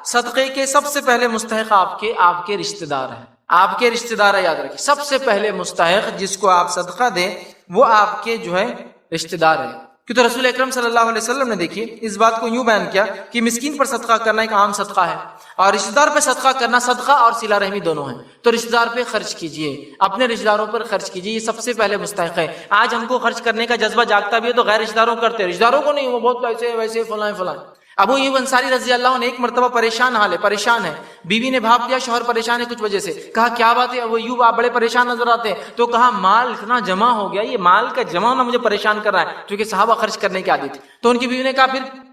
صدقے کے سب سے پہلے مستحق آپ کے رشتہ دار ہیں. آپ کے رشتہ دار ہے، یاد رکھیے. سب سے پہلے مستحق جس کو آپ صدقہ دیں وہ آپ کے جو ہے رشتہ دار ہے. کیونکہ رسول اکرم صلی اللہ علیہ وسلم نے دیکھیے اس بات کو یوں بیان کیا کہ مسکین پر صدقہ کرنا ایک عام صدقہ ہے، اور رشتہ دار پہ صدقہ کرنا صدقہ اور صلہ رحمی دونوں ہیں. تو رشتہ دار پہ خرچ کیجئے، اپنے رشتہ داروں پر خرچ کیجئے، یہ سب سے پہلے مستحق ہے. آج ہم کو خرچ کرنے کا جذبہ جاگتا بھی ہے تو غیر رشتہ داروں کرتے ہیں، رشتہ داروں کو نہیں، وہ بہت پیسے ویسے فلاں فلاں. ابو ایوب انصاری رضی اللہ عنہ ایک مرتبہ پریشان ہے، بیوی نے بھاپ دیا شوہر پریشان ہے کچھ وجہ سے. کہا کیا بات ہے ابو ایوب، آپ بڑے پریشان نظر آتے ہیں. تو کہا مال اتنا جمع ہو گیا، یہ مال کا جمع ہونا مجھے پریشان کر رہا ہے، کیونکہ صحابہ خرچ کرنے کے عادی تھے. تو ان کی بیوی نے کہا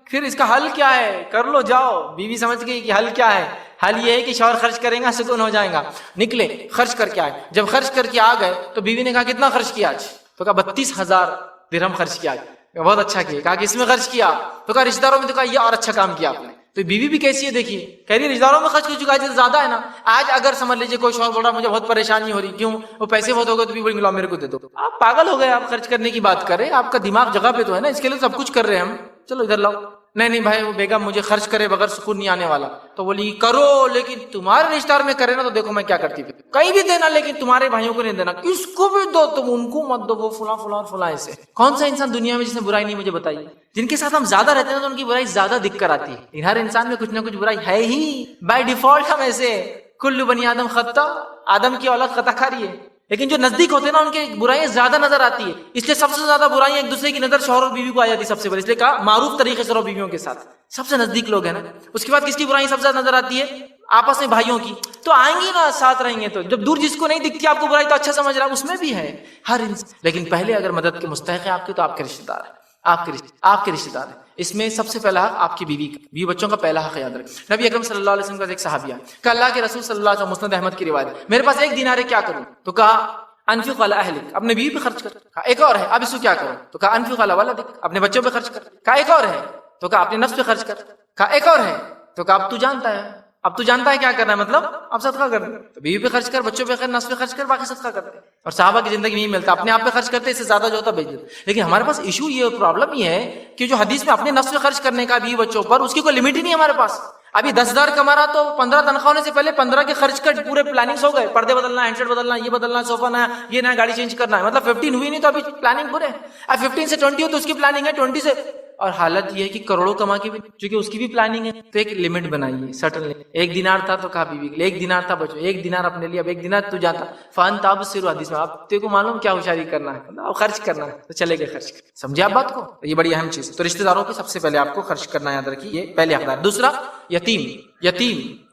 پھر اس کا حل کیا ہے، کر لو جاؤ. بیوی سمجھ گئی کہ حل کیا ہے، حل یہ ہے کہ شوہر خرچ کریں گا سکون ہو جائے گا. نکلے خرچ کر کے آئے. جب خرچ کر کے آ گئے تو بیوی نے کہا کتنا خرچ کیا آج؟ تو کہا 32,000 درہم خرچ کیا. بہت اچھا کیا. کہا کہ اس میں خرچ کیا؟ تو کہا رشتہ داروں میں. تو کہا یہ اور اچھا کام کیا آپ نے. تو بیوی بھی کیسی ہے دیکھیے، کہہ رہی ہے رشتہ داروں میں خرچ کر چکا ہے، زیادہ ہے نا. آج اگر سمجھ لیجیے کوئی شوہر بول رہا مجھے بہت پریشانی ہو رہی، کیوں؟ وہ پیسے بہت ہو گئے تو بھی بولیں گے لاؤ میرے کو دے دو. آپ پاگل ہو گئے، آپ خرچ کرنے کی بات کر رہے ہیں، آپ کا دماغ جگہ پہ تو ہے نا، اس کے لیے سب کچھ کر رہے ہیں ہم. چلو ادھر لاؤ. نہیں بھائی وہ بیگم مجھے خرچ کرے بغیر سکون نہیں آنے والا. تو بولی کرو، لیکن تمہارے رشتہ دار میں کرے نا تو دیکھو میں کیا کرتی تھی. کہیں بھی دینا لیکن تمہارے بھائیوں کو نہیں دینا، کس کو بھی دو، تم ان کو مت دو، وہ فلاں فلاں فلاں. ایسے کون سا انسان دنیا میں جس نے برائی نہیں؟ مجھے بتائیے. جن کے ساتھ ہم زیادہ رہتے ہیں تو ان کی برائی زیادہ دکھ کر آتی ہے. ہر انسان میں کچھ نہ کچھ برائی ہے ہی بائی ڈیفالٹ. ہم ایسے کل بنی آدم خطا، آدم کی اولاد خطا کاری ہے. لیکن جو نزدیک ہوتے ہیں نا ان کے برائیاں زیادہ نظر آتی ہے. اس لیے سب سے زیادہ برائیاں ایک دوسرے کی نظر شوہر اور بیوی کو آ جاتی ہے سب سے پہلے. اس لیے کہا معروف طریقے سے رہو بیویوں کے ساتھ، سب سے نزدیک لوگ ہیں نا. اس کے بعد کس کی برائیاں سب سے زیادہ نظر آتی ہے؟ آپس میں بھائیوں کی. تو آئیں گی نا، ساتھ رہیں گے. تو جب دور جس کو نہیں دکھتی آپ کو برائی تو اچھا سمجھ رہا ہے، اس میں بھی ہے ہر انسان. لیکن پہلے اگر مدد کے مستحق ہے آپ کے تو آپ کے رشتہ دار ہیں، آپ کے رشتہ دار ہیں. اس میں سب سے پہلا حق آپ کی بیوی بچوں کا پہلا حق یاد رکھیں. نبی اکرم صلی اللہ علیہ وسلم کا ایک صحابیہ کہ اللہ کے رسول صلی اللہ علیہ وسلم، مسند احمد کی روایت، میرے پاس 1 دینار ہے کیا کروں؟ تو کہا انفق علی اہلک، اپنے بیوی پہ خرچ کر. کہا ایک اور ہے، اب اس کو کیا کروں؟ تو کہا انفق علی ولدک، اپنے بچوں پہ خرچ کر. کہا ایک اور ہے، تو کہا اپنے نفس پہ خرچ کر. کہا ایک اور ہے، تو کہا اب تو جانتا ہے کیا کرنا ہے، مطلب اب صدقہ کر. تو بیوی پہ خرچ کر، بچوں پہ خرچ، نفس پہ خرچ کر، باقی صدقہ کرتے. اور صحابہ کی زندگی میں نہیں ملتا، اپنے آپ پہ خرچ کرتے، اس سے زیادہ جو ہوتا بھیج دیتے. لیکن ہمارے پاس ایشو یہ پرابلم یہ ہے کہ جو حدیث میں اپنے نفس پہ خرچ کرنے کا بیوی بچوں پر، اس کی کوئی لمٹ ہی نہیں ہمارے پاس. ابھی 10,000 کما رہا تو 15 تنخواہ ہونے سے پہلے 15 کے خرچ کا پورے پلاننگ ہو گئے. پردے بدلنا، ہینڈ سیٹ بدلنا، یہ بدلنا، صوفہ نیا، یہ نیا گاڑی چینج کرنا ہے. مطلب 15 ہوئی نہیں تو ابھی پلاننگ پورے. اب 15 سے 20 ہو تو اس کی پلاننگ ہے 20 سے. اور حالت یہ ہے کہ کروڑوں کما کے بھی چونکہ اس کی بھی پلاننگ ہے. تو ایک لمٹ بنائیے سٹل. 1 دینار تھا تو کہا بیوی کے لیے 1 دینار تھا، بچوں 1 دینار اپنے لیے. اب 1 دینار تو جاتا فان تابصر حدیث میں آپ کو معلوم کیا ہوشیاری کرنا ہے، اب خرچ کرنا ہے تو چلے گئے خرچ. سمجھے آپ بات کو؟ یہ بڑی اہم چیز. تو رشتہ داروں کی سب سے پہلے آپ کو خرچ کرنا یاد رکھیے، یہ پہلے حقدار. دوسرا یتیم،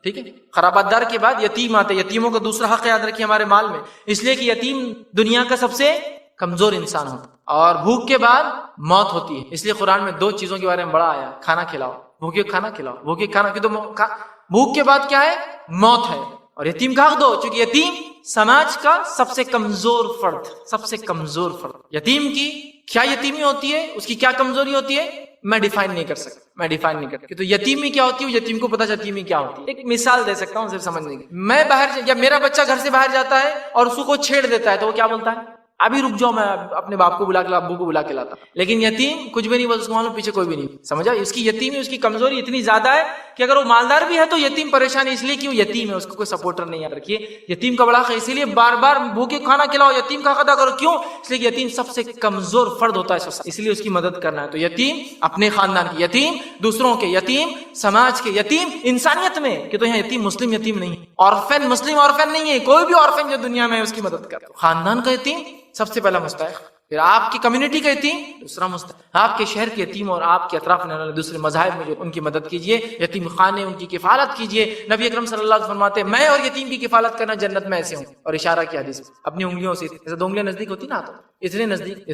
ٹھیک ہے، خرابات دار کے بعد یتیم آتے. یتیموں کا دوسرا حق یاد رکھیے ہمارے مال میں، اس لیے کہ یتیم دنیا کا سب سے کمزور انسان ہوتا ہے اور بھوک کے بعد موت ہوتی ہے. اس لیے قرآن میں 2 چیزوں کے بارے میں بڑا آیا، کھانا کھلاؤ، بھوکے کھانا کھلاؤ. بھوکے کھانا کی تو بھوک کے بعد کیا ہے؟ موت ہے. اور یتیم کا حق دو، چونکہ یتیم سماج کا سب سے کمزور فرد. یتیم کی کیا یتیمی ہوتی ہے، اس کی کیا کمزوری ہوتی ہے، میں ڈیفائن نہیں کر سکتا کہ تو یتیمی کیا ہوتی ہے، یتیم کو پتا چلتی یتیمی کیا ہوتی ہے. ایک مثال دے سکتا ہوں صرف سمجھنے کی. میں یا میرا بچہ گھر سے باہر جاتا ہے اور اس کو چھیڑ دیتا ہے تو وہ کیا بولتا ہے؟ ابھی رک جاؤ، میں اپنے باپ کو بلا کے ابو کو بلا کے لاتا. لیکن یتیم کچھ بھی نہیں بولتا، اس کو معلوم پیچھے کوئی بھی نہیں. سمجھا؟ اس کی یتیمی، اس کی کمزوری اتنی زیادہ ہے کہ اگر وہ مالدار بھی ہے تو یتیم پریشان ہے، اس لیے کہ وہ یتیم ہے، اس کو کوئی سپورٹر نہیں. یاد رکھیے یتیم کا بڑا ہے، اسی لیے بار بار بھوکے کھانا کھلاؤ، یتیم کا ادا کرو. کیوں؟ اس لیے کہ یتیم سب سے کمزور فرد ہوتا ہے، اس لیے اس کی مدد کرنا ہے. تو یتیم اپنے خاندان کی یتیم، دوسروں کے یتیم، سماج کے یتیم، انسانیت میں کہ تو یہاں یتیم مسلم یتیم نہیں، آرفن مسلم آرفن نہیں ہے، کوئی بھی آرفن جو دنیا میں ہے اس کی مدد کرتا. خاندان کا یتیم سب سے پہلا مستحق، پھر آپ کی کمیونٹی کا یتیم دوسرا مستحق، آپ کے شہر کے یتیم اور آپ کے اطراف میں دوسرے مذاہب میں جو ان کی مدد کیجیے. یتیم خانے ان کی کفالت کیجیے. نبی اکرم صلی اللہ علیہ وسلم فرماتے ہیں میں اور یتیم کی کفالت کرنا جنت میں ایسے ہوں. اور اشارہ کیا حدیث اپنی انگلیوں سے، جیسے 2 انگلیاں نزدیک ہوتی نا تو اتنے نزدیک.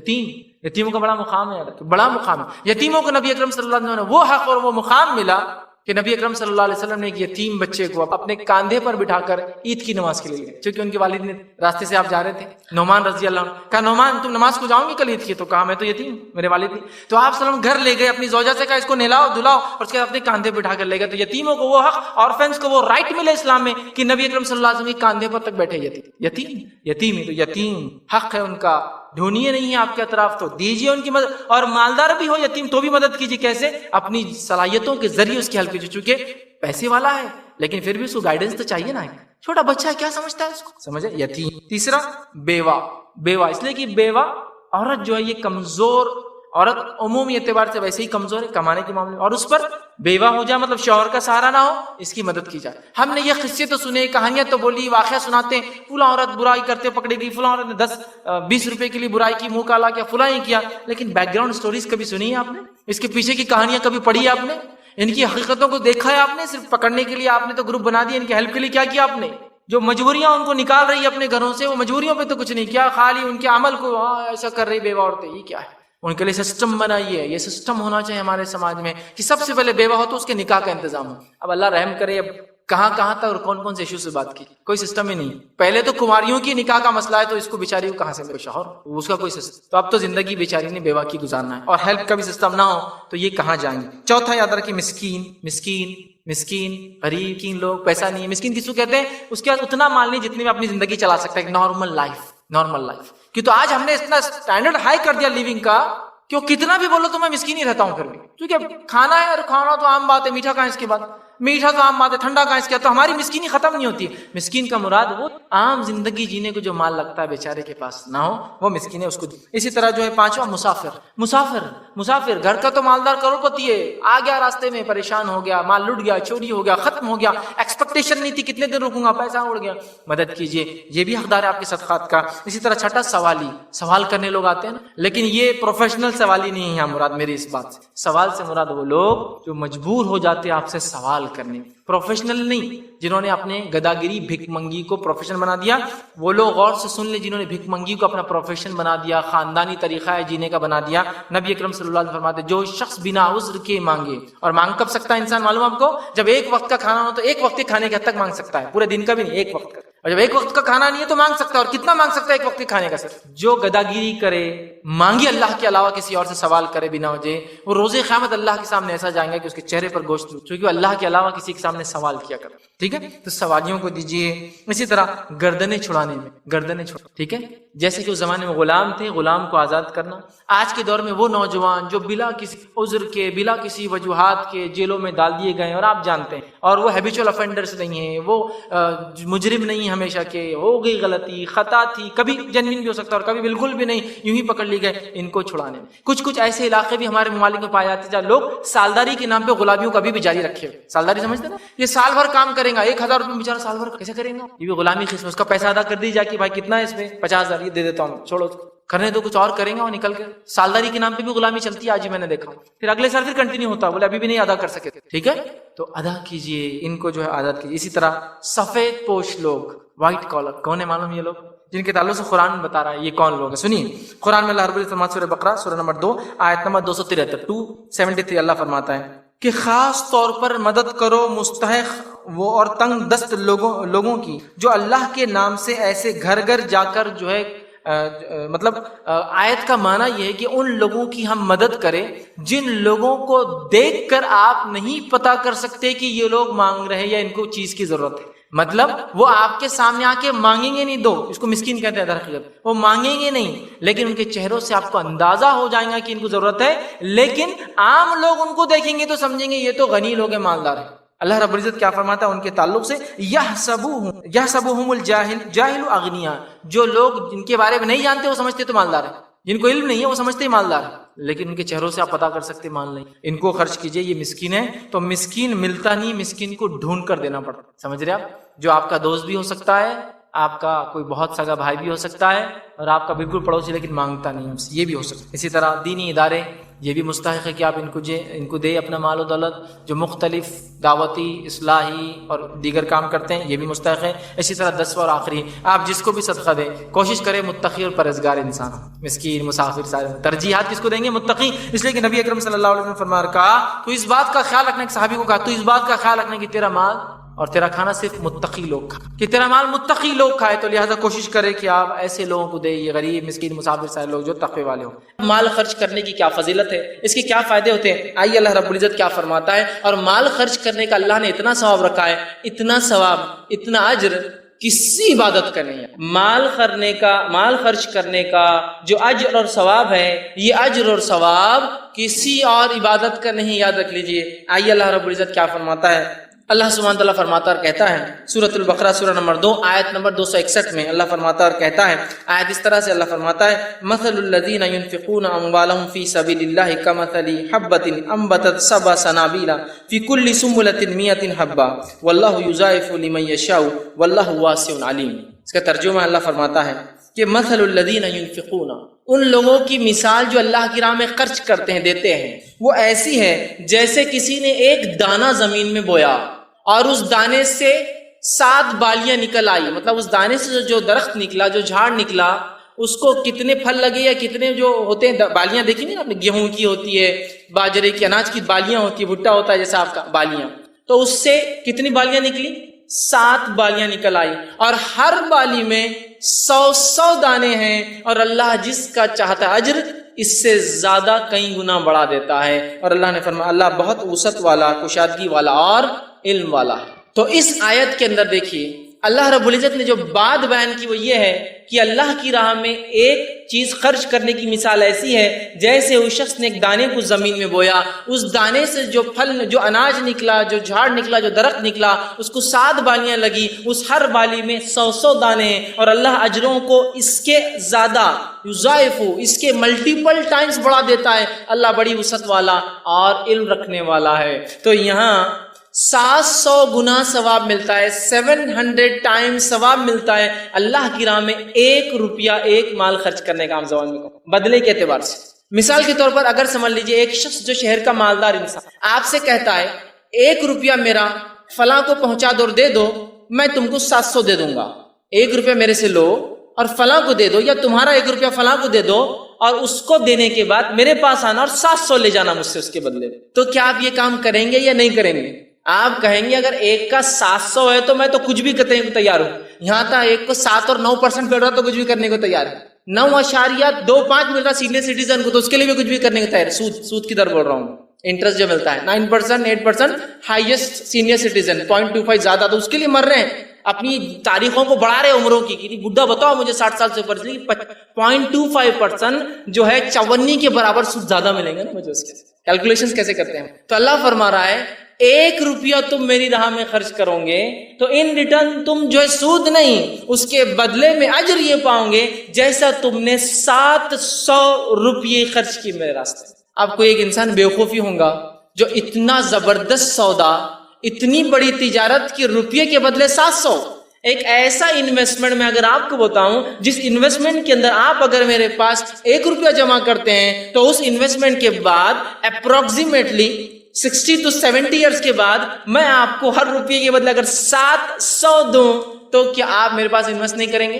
یتیموں کا بڑا مقام ہے، بڑا مقام ہے. یتیموں کو نبی اکرم صلی اللہ علیہ وسلم نے وہ حق اور وہ مقام ملا کہ نبی اکرم صلی اللہ علیہ وسلم نے ایک یتیم بچے کو اپنے کاندھے پر بٹھا کر عید کی نماز کے لیے گئے. چونکہ ان کے والد نے راستے سے آپ جا رہے تھے، نعمان رضی اللہ عنہ. کہا نعمان تم نماز کو جاؤں گی کل عید کی؟ تو کہا میں تو یتیم، میرے والد نہیں. تو آپ صلی اللہ علیہ وسلم گھر لے گئے، اپنی زوجہ سے کہا اس کو نہلاؤ دھلاؤ، اور اس کے اپنے کاندھے بٹھا کر لے گئے. تو یتیموں کو وہ حق، آرفنس کو وہ رائٹ ملے اسلام میں کہ نبی اکرم صلی اللہ علیہ وسلم کے کاندھے پر تک بیٹھے یتیم. تو یتیم حق ہے ان کا ڈھونڈیے نہیں ہے آپ کے اطراف تو دیجیے ان کی مدد, اور مالدار بھی ہو یتیم تو بھی مدد کیجیے. کیسے؟ اپنی صلاحیتوں کے ذریعے اس کی ہیلپ کیجیے. چونکہ پیسے والا ہے لیکن پھر بھی اس کو گائیڈنس تو چاہیے نا. چھوٹا بچہ ہے, کیا سمجھتا ہے اس کو, سمجھے, یتیم. تیسرا بیوہ. بیوہ اس لیے کہ بیوہ عورت جو ہے یہ کمزور عورت عمومی اعتبار سے ویسے ہی کمزور ہے کمانے کے معاملے میں, اور اس پر بیوہ ہو جائے مطلب شوہر کا سہارا نہ ہو, اس کی مدد کی جائے. ہم نے یہ قصے تو سنے, کہانیاں تو بولی, واقعہ سناتے ہیں, فلاں عورت برائی کرتے پکڑی گئی, فلاں عورت نے 10-20 روپے کے لیے برائی کی, منہ کالا کیا, فلاں ہی کیا. لیکن بیک گراؤنڈ سٹوریز کبھی سنی ہے آپ نے؟ اس کے پیچھے کی کہانیاں کبھی پڑھی ہے آپ نے؟ ان کی حقیقتوں کو دیکھا ہے آپ نے؟ صرف پکڑنے کے لیے آپ نے تو گروپ بنا دیا, ان کی ہیلپ کے لیے کیا کیا آپ نے؟ جو مجبوریاں ان کو نکال رہی ہے اپنے گھروں سے, وہ مجبوریوں پہ تو کچھ نہیں کیا, خالی ان کے عمل کو ایسا کر رہی بیوہ عورتیں. یہ کیا ہے؟ ان کے لیے سسٹم بنائیے. یہ سسٹم ہونا چاہیے ہمارے سماج میں کہ سب سے پہلے بیوہ ہو تو اس کے نکاح کا انتظام ہو. اب اللہ رحم کرے, اب کہاں تک اور کون سے ایشو سے بات کی, کوئی سسٹم ہی نہیں. پہلے تو کماریوں کی نکاح کا مسئلہ ہے تو اس کو بیچاری کو کہاں سے ملے شوہر, اس کا کوئی سسٹم. تو اب تو زندگی بیچاری نے بیوہ کی گزارنا ہے, اور ہیلپ کا بھی سسٹم نہ ہو تو یہ کہاں جائیں گے. چوتھا یاد رکھیں, مسکین غریب کی لوگ, پیسہ نہیں ہے. مسکین کس کو کہتے ہیں؟ اس کے پاس اتنا مال نہیں جتنے میں اپنی زندگی چلا سکتا ہے, ایک نارمل لائف. کہ تو آج ہم نے اتنا اسٹینڈرڈ ہائی کر دیا لیونگ کا کہ کتنا بھی بولو تو میں مسکین ہی رہتا ہوں پھر بھی, کیونکہ کھانا ہے, اور کھانا تو عام بات ہے, میٹھا کہاں اس کے بعد, میٹھا تو عام بات ہے, ٹھنڈا کہاں اس کے بعد. تو ہماری مسکینی ختم نہیں ہوتی. مسکین کا مراد وہ عام زندگی جینے کو جو مال لگتا ہے بیچارے کے پاس نہ ہو, وہ مسکین ہے, اس کو. اسی طرح جو ہے پانچواں مسافر. گھر کا تو مالدار کروڑپتی ہے, آ گیا راستے میں پریشان ہو گیا, مال لٹ گیا, چوری ہو گیا, ختم ہو گیا, ایکسپیکٹیشن نہیں تھی کتنے دن رکوں گا, پیسہ اڑ گیا, مدد کیجیے, یہ بھی حقدار ہے آپ کے صدقات کا. اسی طرح چھٹا سوال کرنے لوگ آتے ہیں نا, لیکن یہ پروفیشنل سوالی نہیں ہے مراد میری اس بات سے. سوال سے مراد وہ لوگ جو مجبور ہو جاتے ہیں آپ سے سوال کرنے, پروفیشنل نہیں. جنہوں نے اپنے گداگری بھیک منگی کو پروفیشن بنا دیا, وہ لوگ غور سے سن لیں, جنہوں نے بھیک منگی کو اپنا پروفیشن بنا دیا, خاندانی طریقہ ہے جینے کا بنا دیا. نبی اکرم صلی اللہ علیہ وسلم فرماتے جو شخص بنا عذر کے مانگے, اور مانگ کب سکتا ہے انسان معلوم آپ کو؟ جب ایک وقت کا کھانا ہو تو ایک وقت کے کھانے کے حد تک مانگ سکتا ہے, پورے دن کا بھی نہیں, ایک وقت کا. اور جب ایک وقت کا کھانا نہیں ہے تو مانگ سکتا ہے, اور کتنا مانگ سکتا ہے ایک وقت کے کھانے کا. صرف جو گداگیری کرے, مانگی اللہ کے علاوہ کسی اور سے سوال کرے بنا وجہ, وہ روز قیامت اللہ کے سامنے ایسا جائیں گا کہ اس کے چہرے پر گوشت, چونکہ وہ اللہ کے علاوہ کسی کے سامنے سوال کیا کرے. ٹھیک ہے, تو سوالیوں کو دیجیے. اسی طرح گردنیں چھڑانے میں, ٹھیک ہے, جیسے کہ اس زمانے میں غلام تھے, غلام کو آزاد کرنا. آج کے دور میں وہ نوجوان جو بلا کسی عذر کے, بلا کسی وجوہات کے جیلوں میں ڈال دیے گئے, اور آپ جانتے ہیں, اور وہ ہیبیچول افینڈرز نہیں ہیں, وہ مجرم نہیں ہمیشہ کے, ہو گئی غلطی, خطا تھی, کبھی جنوین بھی ہو سکتا ہے اور کبھی بالکل بھی نہیں, یوں ہی پکڑ لی گئے. ان کو چھڑانے میں کچھ ایسے علاقے بھی ہمارے ممالک میں پائے جاتے ہیں جہاں لوگ سالداری کے نام پہ غلامیوں کا بھی جاری رکھے ہوئے. سالداری سمجھتے نا, یہ سال بھر کام کریں گا, 1000 روپے بیچارہ سال بھر کیسے کریں گا, یہ بھی غلامی قسم. اس کا پیسہ ادا کر دی جا کہ بھائی کتنا ہے اس میں, 50,000 یہ دے دیتا ہوں, چھوڑو کرنے تو کچھ اور کریں گا, اور نکل کے سالداری کے نام پہ بھی غلامی چلتی ہے. آج ہی میں نے دیکھا, پھر اگلے سال پھر کنٹینیو ہوتا, بولے ابھی بھی نہیں ادا کر سکے. ٹھیک ہے, تو ادا کیجئے, ان کو جو ہے آزاد کیجیے. اسی طرح سفید پوش لوگ, وائٹ کالر, کون ہے معلوم یہ لوگ جن کے تعلق سے قرآن بتا رہا ہے یہ کون لوگ ہیں؟ سنیے, قرآن میں اللہ رب العزت فرماتا ہے, سورہ بقرہ سورہ نمبر 2 آیت نمبر 273 اللہ فرماتا ہے کہ خاص طور پر مدد کرو مستحق وہ اور تنگ دست لوگوں کی جو اللہ کے نام سے ایسے گھر گھر جا کر جو ہے مطلب آیت کا معنی یہ ہے کہ ان لوگوں کی ہم مدد کریں جن لوگوں کو دیکھ کر آپ نہیں پتا کر سکتے کہ یہ لوگ مانگ رہے ہیں یا ان کو چیز کی ضرورت ہے. مطلب وہ آپ کے سامنے آ کے مانگیں گے نہیں, دو اس کو مسکین کہتے ہیں در حقیقت, وہ مانگیں گے نہیں, لیکن ان کے چہروں سے آپ کو اندازہ ہو جائے گا کہ ان کو ضرورت ہے. لیکن عام لوگ ان کو دیکھیں گے تو سمجھیں گے یہ تو غنی لوگ ہیں, مالدار ہیں. اللہ رب العزت کیا فرماتا ہے ان کے تعلق سے, یحسبهم الجاہل اغنیاء, جو لوگ جن کے بارے میں نہیں جانتے وہ سمجھتے تو مالدار ہیں, جن کو علم نہیں ہے وہ سمجھتے ہی مالدار ہے, لیکن ان کے چہروں سے آپ پتا کر سکتے مال نہیں. ان کو خرچ کیجئے, یہ مسکین ہے. تو مسکین ملتا نہیں, مسکین کو ڈھونڈ کر دینا پڑتا, سمجھ رہے آپ, جو آپ کا دوست بھی ہو سکتا ہے, آپ کا کوئی بہت سگا بھائی بھی ہو سکتا ہے, اور آپ کا بالکل پڑوسی لیکن مانگتا نہیں, یہ بھی ہو سکتا ہے. اسی طرح دینی ادارے, یہ بھی مستحق ہے کہ آپ ان کو دے اپنا مال و دولت, جو مختلف دعوتی, اصلاحی اور دیگر کام کرتے ہیں, یہ بھی مستحق ہے. اسی طرح 10واں اور آخری, آپ جس کو بھی صدقہ دیں کوشش کریں متقی اور پرہیزگار انسان, مسکین, مسافر, سارے. ترجیحات کس کو دیں گے؟ متقی. اس لیے کہ نبی اکرم صلی اللہ علیہ وسلم فرمایا, کہا تو اس بات کا خیال رکھنا, ایک صحابی کو کہا تو اس بات کا خیال رکھنا کہ تیرا مال اور تیرا کھانا صرف متقی لوگ کھائے, کہ تیرا مال متقی لوگ کھائے, تو لہٰذا کوشش کرے کہ آپ ایسے لوگوں کو دے, یہ غریب, مسکین, مسافر سارے لوگ جو تقوی والے ہوں. مال خرچ کرنے کی کیا فضیلت ہے, اس کے کیا فائدے ہوتے ہیں, آئیے اللہ رب العزت کیا فرماتا ہے. اور مال خرچ کرنے کا اللہ نے اتنا ثواب رکھا ہے, اتنا ثواب, اتنا اجر کسی عبادت کا نہیں ہے۔ مال خرچ کرنے کا جو اجر اور ثواب ہے، یہ اجر اور ثواب کسی اور عبادت کا نہیں، یاد رکھ لیجئے۔ آئیے اللہ رب العزت کیا فرماتا ہے۔ اللہ سبحانہ تعالیٰ فرماتا اور کہتا ہے سورۃ البقرہ سورہ نمبر 2 آیت نمبر 261 میں اللہ فرماتا اور کہتا ہے، آیت اس طرح سے اللہ فرماتا ہے، مثل الذین ينفقون اموالهم فی سبیل اللہ کمثل حبۃ انبتت سبع سنابل فی کل سنبلۃ 100 حبۃ واللہ یضاعف لمن یشاء واللہ واسع علیم۔ اس کا ترجمہ اللہ فرماتا ہے کہ مثل الذین ينفقون، ان لوگوں کی مثال جو اللہ کی راہ میں خرچ کرتے ہیں، دیتے ہیں، وہ ایسی ہے جیسے کسی نے ایک دانہ زمین میں بویا اور اس دانے سے 7 بالیاں نکل آئی، مطلب اس دانے سے جو درخت نکلا، جو جھاڑ نکلا، اس کو کتنے پھل لگے یا کتنے جو ہوتے ہیں بالیاں دیکھی نہیں آپ نے، گیہوں کی ہوتی ہے، باجرے کی، اناج کی بالیاں ہوتی ہے، بھٹا ہوتا ہے جیسا آپ کا بالیاں، تو اس سے کتنی بالیاں نکلی؟ 7 بالیاں نکل آئی، اور ہر بالی میں 100 دانے ہیں، اور اللہ جس کا چاہتا ہے اجر اس سے زیادہ کئی گنا بڑھا دیتا ہے۔ اور اللہ نے فرمایا اللہ بہت وسعت والا، کشادگی والا اور علم والا ہے۔ تو اس آیت کے اندر دیکھیے اللہ رب العزت نے جو بات بیان کی وہ یہ ہے کہ اللہ کی راہ میں ایک چیز خرچ کرنے کی مثال ایسی ہے جیسے اس شخص نے ایک دانے کو زمین میں بویا، اس دانے سے جو پھل، جو اناج نکلا، جو جھاڑ نکلا، جو درخت نکلا، اس کو 7 بالیاں لگی، اس ہر بالی میں 100 دانے ہیں، اور اللہ اجروں کو اس کے زیادہ یضاعف، اس کے ملٹیپل ٹائمز بڑھا دیتا ہے۔ اللہ بڑی وسعت والا اور علم رکھنے والا ہے۔ تو یہاں 700 گنا ثواب ملتا ہے، 700 ٹائمز ثواب ملتا ہے اللہ کی راہ میں 1 روپیہ، 1 مال خرچ کرنے کا، عام زبان میں بدلے کے اعتبار سے۔ مثال کے طور پر اگر سمجھ لیجئے ایک شخص جو شہر کا مالدار انسان آپ سے کہتا ہے 1 روپیہ میرا فلاں کو پہنچا دو اور دے دو، میں تم کو 700 دے دوں گا، 1 روپیہ میرے سے لو اور فلاں کو دے دو، یا تمہارا 1 روپیہ فلاں کو دے دو اور اس کو دینے کے بعد میرے پاس آنا اور 700 لے جانا مجھ سے اس کے بدلے۔ تو کیا آپ یہ کام کریں گے یا نہیں کریں گے؟ آپ کہیں گے اگر ایک کا 700 ہے تو میں تو کچھ بھی کرنے کو تیار ہوں، یہاں تھا ایک کو 7 اور 9% مل رہا تو کچھ بھی کرنے کو تیار ہے، 9.25 مل رہا سینئر سٹیزن کو تو اس کے لیے بھی کچھ بھی کرنے کو تیار ہے۔ سود کی در بول رہا ہوں، انٹرسٹ جو ملتا ہے 9%، 8%، ہائیسٹ سینئر سٹیزن 0.25 زیادہ، تو اس کے لیے مر رہے ہیں، اپنی تاریخوں کو بڑھا رہے عمروں کی، کہ بڈھا بتاؤ مجھے 60 سال سے اوپر، 0.25% جو ہے 54 کے برابر سود زیادہ ملیں گے نا مجھے، اس کے کیلکولیشن کیسے کرتے ہیں؟ تو اللہ فرما رہا ہے 1 روپیہ تم میری راہ میں خرچ کرو گے تو ان ریٹرن تم جو ہے سود نہیں، اس کے بدلے میں اجر یہ پاؤ گے جیسا تم نے 700 روپیے خرچ کی میرے راستے۔ اب کوئی ایک انسان بیوقوفی ہوگا جو اتنا زبردست سودا، اتنی بڑی تجارت کی روپیے کے بدلے 700، ایک ایسا انویسٹمنٹ میں اگر آپ کو بتاؤں جس انویسٹمنٹ کے اندر آپ اگر میرے پاس 1 روپیہ جمع کرتے ہیں تو اس انویسٹمنٹ کے بعد اپروکسیمیٹلی 60 to 70 ایئرس کے بعد میں آپ کو ہر روپیے کے بدلے اگر 700 دوں تو کیا آپ میرے پاس انویسٹ نہیں کریں گے؟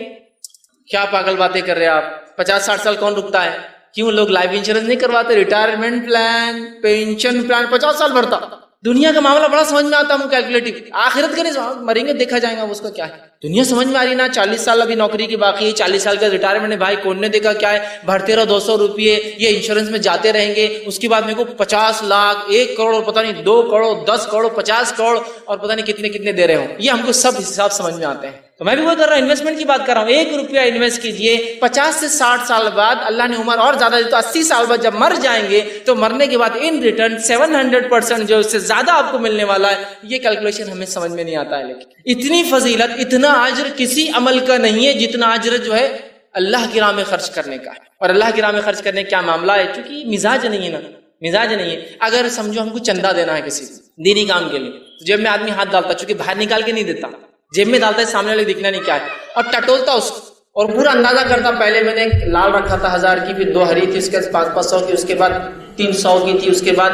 کیا پاگل باتیں کر رہے ہیں آپ؟ 50-60 سال کون رکتا ہے؟ کیوں لوگ لائف انشورنس نہیں کرواتے؟ ریٹائرمنٹ پلان، پینشن پلان 50 سال بھرتا۔ دنیا کا معاملہ بڑا سمجھ میں آتا ہے، کیلکولیٹو، آخرت کا نہیں، مریں گے دیکھا جائے گا اس کا کیا ہے۔ دنیا سمجھ میں آ رہی نا، 40 سال ابھی نوکری کی باقی ہے، 40 سال کا ریٹائرمنٹ ہے، بھائی کون نے دیکھا کیا ہے، بھرتے رہو 200 روپیے، یہ انشورنس میں جاتے رہیں گے، اس کے بعد میرے کو 50 لاکھ، 1 کروڑ اور پتہ نہیں 2 کروڑ، 10 کروڑ، 50 کروڑ اور پتہ نہیں کتنے دے رہے ہوں، یہ ہم کو سب حساب سمجھ میں آتے ہیں۔ تو میں بھی وہ کر رہا ہوں، انویسٹمنٹ کی بات کر رہا ہوں، 1 روپیہ انویسٹ کیجئے، 50 سے 60 سال بعد اللہ نے عمر اور زیادہ دی تو 80 سال بعد جب مر جائیں گے تو مرنے کے بعد ان ریٹرن 700% جو اس سے زیادہ آپ کو ملنے والا ہے، یہ کیلکولیشن ہمیں سمجھ میں نہیں آتا ہے۔ لیکن اتنی فضیلت، اتنا اجر کسی عمل کا نہیں ہے جتنا اجر جو ہے اللہ کی راہ میں خرچ کرنے کا ہے۔ اور اللہ کی راہ میں خرچ کرنے کا کیا معاملہ ہے؟ چونکہ مزاج نہیں ہے نا، مزاج نہیں ہے۔ اگر سمجھو ہم کو چندہ دینا ہے کسی کو دینی کام کے لیے، تو جیب میں آدمی ہاتھ ڈالتا، چونکہ باہر نکال کے نہیں دیتا، جیب میں ڈالتا ہے، سامنے والے دکھنا نہیں کیا ہے، اور ٹٹولتا اس کو اور پورا اندازہ کرتا، پہلے میں نے ایک لال رکھا تھا 1000 کی، پھر 2 ہری تھی، اس کے بعد 500 کی، اس کے بعد 300 کی تھی، اس کے بعد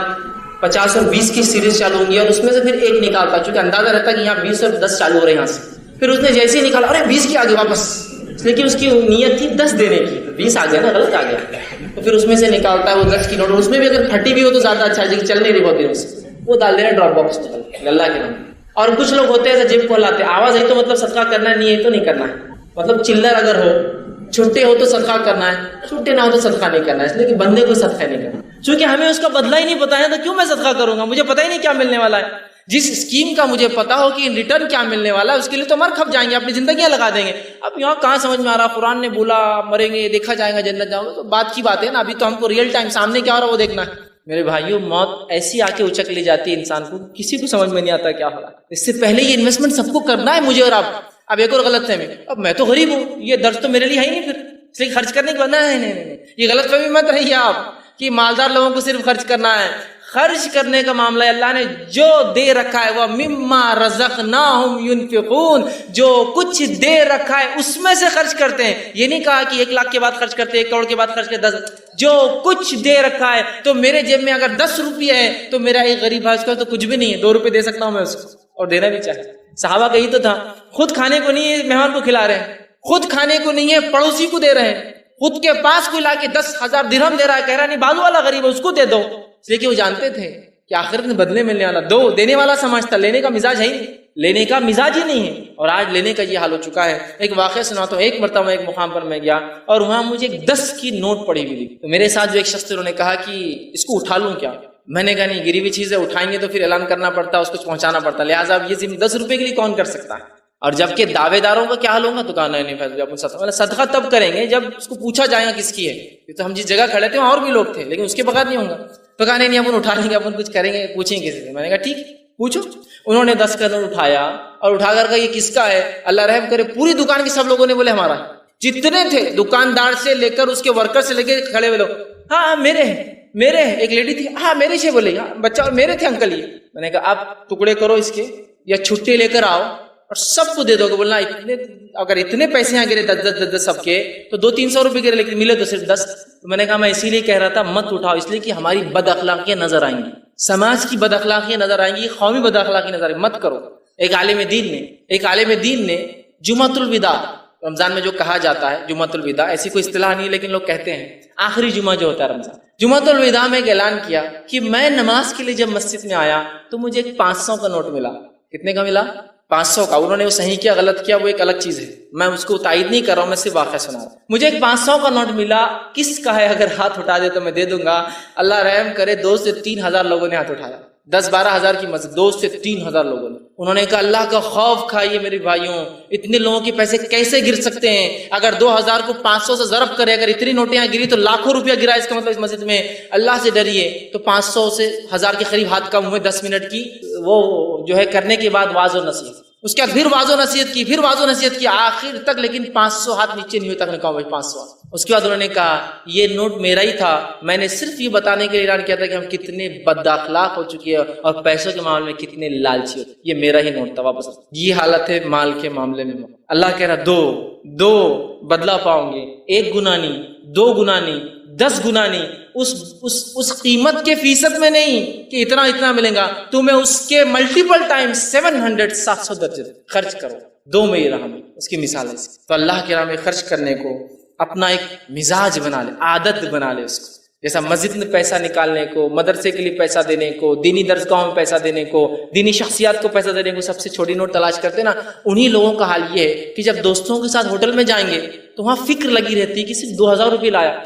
50 اور 20 کی سیریز چالو ہوں گی، اور اس میں سے پھر ایک نکالتا، چونکہ اندازہ رہتا کہ یہاں 20 اور 10 چالو ہو رہے ہیں یہاں سے۔ پھر اس نے جیسے ہی نکالا، ارے 20 کی آگے واپس، لیکن اس کی نیت تھی 10 دینے کی، 20 آ گیا نا، غلط آ گیا، تو پھر اس میں سے نکالتا ہے وہ 10 کی نوٹ، اور اس میں بھی اگر پھٹی بھی ہو تو زیادہ اچھا ہے، چل نہیں رہی بہت دنوں سے، وہ ڈال دینا ڈراپ باکس میں اللہ کے نام۔ اور کچھ لوگ ہوتے ہیں جیب کھول لاتے، آواز ہے تو مطلب صدقہ کرنا نہیں ہے تو نہیں کرنا ہے، مطلب چلر اگر ہو، چھٹے ہو تو صدقہ کرنا ہے، چھٹے نہ ہو تو صدقہ نہیں کرنا ہے، اس لیے کہ بندے کو صدقہ نہیں کرنا، چونکہ ہمیں اس کا بدلہ ہی نہیں پتا ہے تو کیوں میں صدقہ کروں گا، مجھے پتہ ہی نہیں کیا ملنے والا ہے۔ جس اسکیم کا مجھے پتا ہو کہ ریٹرن کیا ملنے والا ہے اس کے لیے تو مر کھپ جائیں گے، اپنی زندگیاں لگا دیں گے۔ اب یہاں کہاں سمجھ میں آ رہا، قرآن نے بولا مریں گے دیکھا جائے گا جنت جاؤ گے، تو بات کی بات ہے نا، ابھی تو ہم کو ریئل ٹائم سامنے کیا ہو رہا ہے وہ دیکھنا ہے۔ میرے بھائیوں، موت ایسی آ کے اچک لے جاتی ہے انسان کو، کسی کو سمجھ میں نہیں آتا کیا ہو رہا ہے۔ اس سے پہلے یہ انویسٹمنٹ سب کو کرنا ہے، مجھے اور آپ۔ اب ایک اور غلط فہمی، اب میں تو غریب ہوں، یہ درس تو میرے لیے ہے ہی نہیں، پھر اس لیے خرچ کرنے کے بعد نہیں، یہ غلط فہمی مت رہیے آپ کہ مالدار لوگوں کو صرف خرچ کرنا ہے۔ خرچ کرنے کا معاملہ اللہ نے جو دے رکھا ہے وہ مما رزقناہم ينفقون، جو کچھ دے رکھا ہے اس میں سے خرچ کرتے ہیں۔ یہ نہیں کہا کہ 1 لاکھ کے بعد خرچ کرتے، 1 کروڑ کے بعد خرچ کرتے، 10، جو کچھ دے رکھا ہے۔ تو میرے جیب میں اگر 10 روپیہ ہے تو میرا ایک غریب بھائی اس کا تو کچھ بھی نہیں ہے، 2 روپے دے سکتا ہوں میں اس کو، اور دینا بھی چاہیے۔ صحابہ کا یہی تو تھا، خود کھانے کو نہیں ہے مہمان کو کھلا رہے ہیں، خود کھانے کو نہیں ہے پڑوسی کو دے رہے ہیں، خود کے پاس کوئی لا کے 10,000 درہم دے رہا ہے، کہہ رہا نہیں بازو والا غریب ہے اس کو دے دو، اس لیے کہ وہ جانتے تھے کہ آخرت میں بدلے ملنے والا، دو دینے والا سمجھتا، لینے کا مزاج ہے ہی نہیں، لینے کا مزاج ہی نہیں ہے، اور آج لینے کا یہ حال ہو چکا ہے۔ ایک واقعہ سناتا ہوں، ایک مرتبہ ایک مقام پر میں گیا اور وہاں مجھے ایک 10 کی نوٹ پڑی ہوئی تھی، تو میرے ساتھ جو ایک شخص تھے انہوں نے کہا کہ اس کو اٹھا لوں کیا؟ میں نے کہا نہیں، گری ہوئی چیز ہے، اٹھائیں گے تو پھر اعلان کرنا پڑتا ہے، اس کو پہنچانا پڑتا ہے، لہٰذا اب یہ صرف 10 روپے کے لیے کون کر سکتا ہے؟ اور جبکہ دعوے داروں کا کیا حال ہوگا، تو کہا نہیں فیصلہ صدقہ تب کریں گے جب اس کو پوچھا جائے گا کس کی ہے، یہ تو ہم جس جگہ کھڑے تھے وہاں اور بھی لوگ تھے لیکن اس کے بغیر نہیں ہوگا۔ تو کہا نہیں اپن اٹھا لیں گے، اپن کچھ کریں گے، پوچھیں گے کسی سے۔ میں نے کہا ٹھیک پوچھو۔ انہوں نے 10 کا نوٹ اٹھایا اور اٹھا کر کہا یہ کس کا ہے؟ اللہ رحم کرے پوری دکان کے سب لوگوں نے بولے ہمارا ہے، جتنے تھے دکاندار سے لے کر اس کے ورکر سے لے کے کھڑے ہوئے لوگ، ہاں میرے ہیں میرے ہیں۔ ایک لیڈی تھی، ہاں میرے سے بولے، ہاں بچہ اور میرے تھے انکل یہ۔ میں نے کہا آپ ٹکڑے کرو اس کے یا چھٹے لے کر آؤ اور سب کو دے دو گے۔ بولنا اتنے اگر اتنے پیسے یہاں گرے 10 سب کے تو 200-300 روپے گرے لیکن ملے تو صرف 10۔ میں نے کہا میں اسی لیے کہہ رہا تھا مت اٹھاؤ، اس لیے کہ ہماری بد اخلاقیاں نظر آئیں گی، سماج کی بد اخلاقیاں نظر آئیں گی، قومی بد اخلاقی نظر آئیں گی، مت کرو۔ ایک عالم دین نے جمعۃ الوداع، رمضان میں جو کہا جاتا ہے جمعۃ الوداع، ایسی کوئی اصطلاح نہیں لیکن لوگ کہتے ہیں آخری جمعہ جو ہوتا ہے رمضان، جمعۃ الوداع میں ایک اعلان کیا کہ میں نماز کے لیے جب مسجد میں آیا تو مجھے ایک 500 کا نوٹ ملا۔ کتنے کا ملا؟ 500 کا۔ انہوں نے وہ صحیح کیا غلط کیا وہ ایک الگ چیز ہے، میں اس کو تائید نہیں کر رہا ہوں، میں صرف واقعہ سنا رہا ہوں۔ مجھے ایک 500 کا نوٹ ملا، کس کا ہے اگر ہاتھ اٹھا دے تو میں دے دوں گا۔ اللہ رحم کرے 2 سے 3 ہزار لوگوں نے ہاتھ اٹھایا، 10-12 ہزار کی مسجد، 2 سے 3 ہزار لوگوں نے۔ انہوں نے کہا اللہ کا خوف کھائیے میرے بھائیوں، اتنے لوگوں کے پیسے کیسے گر سکتے ہیں؟ اگر 2000 کو 500 سے ضرب کرے، اگر اتنی نوٹیں یہاں گری تو لاکھوں روپیہ گرا، اس کا مطلب اس مسجد میں اللہ سے ڈریے۔ تو 500 سے 1000 کے قریب ہاتھ کم ہوئے 10 منٹ کی وہ جو ہے کرنے کے بعد واضح و نصیحت، اس کے بعد پھر واضح و نصیحت کی، پھر واضح و نصیحت کی آخر تک، لیکن 500 ہاتھ نیچے نہیں ہوئے تک نے کہا بھائی 500۔ اس کے بعد انہوں نے کہا یہ نوٹ میرا ہی تھا، میں نے صرف یہ بتانے کے لیے اعلان کیا تھا کہ ہم کتنے بد اخلاق ہو چکے ہیں اور پیسوں کے معاملے میں کتنے لالچی ہوتے، یہ میرا ہی نوٹ تھا واپس۔ یہ حالت ہے مال کے معاملے میں۔ اللہ کہہ رہا دو بدلہ پاؤں گے، 1 گنا نہیں، 2 گنا نہیں، 10 گنا نہیں، اس قیمت کے فیصد میں نہیں کہ اتنا ملے گا، تمہیں اس کے ملٹیپل ٹائم 700 درجے خرچ کرو۔ 2 میں یہ رہا اس کی مثال ہے۔ تو اللہ کے راہ میں خرچ کرنے کو اپنا ایک مزاج بنا لے، عادت بنا لے اس کو، جیسا مسجد میں پیسہ نکالنے کو، مدرسے کے لیے پیسہ دینے کو، دینی درسگاہوں میں پیسہ دینے کو، دینی شخصیات کو پیسہ دینے کو سب سے چھوٹی نوٹ تلاش کرتے نا، انہی لوگوں کا حال یہ ہے کہ جب دوستوں کے ساتھ ہوٹل میں جائیں گے تو وہاں فکر لگی رہتی ہے کہ صرف 2000 روپے لایا،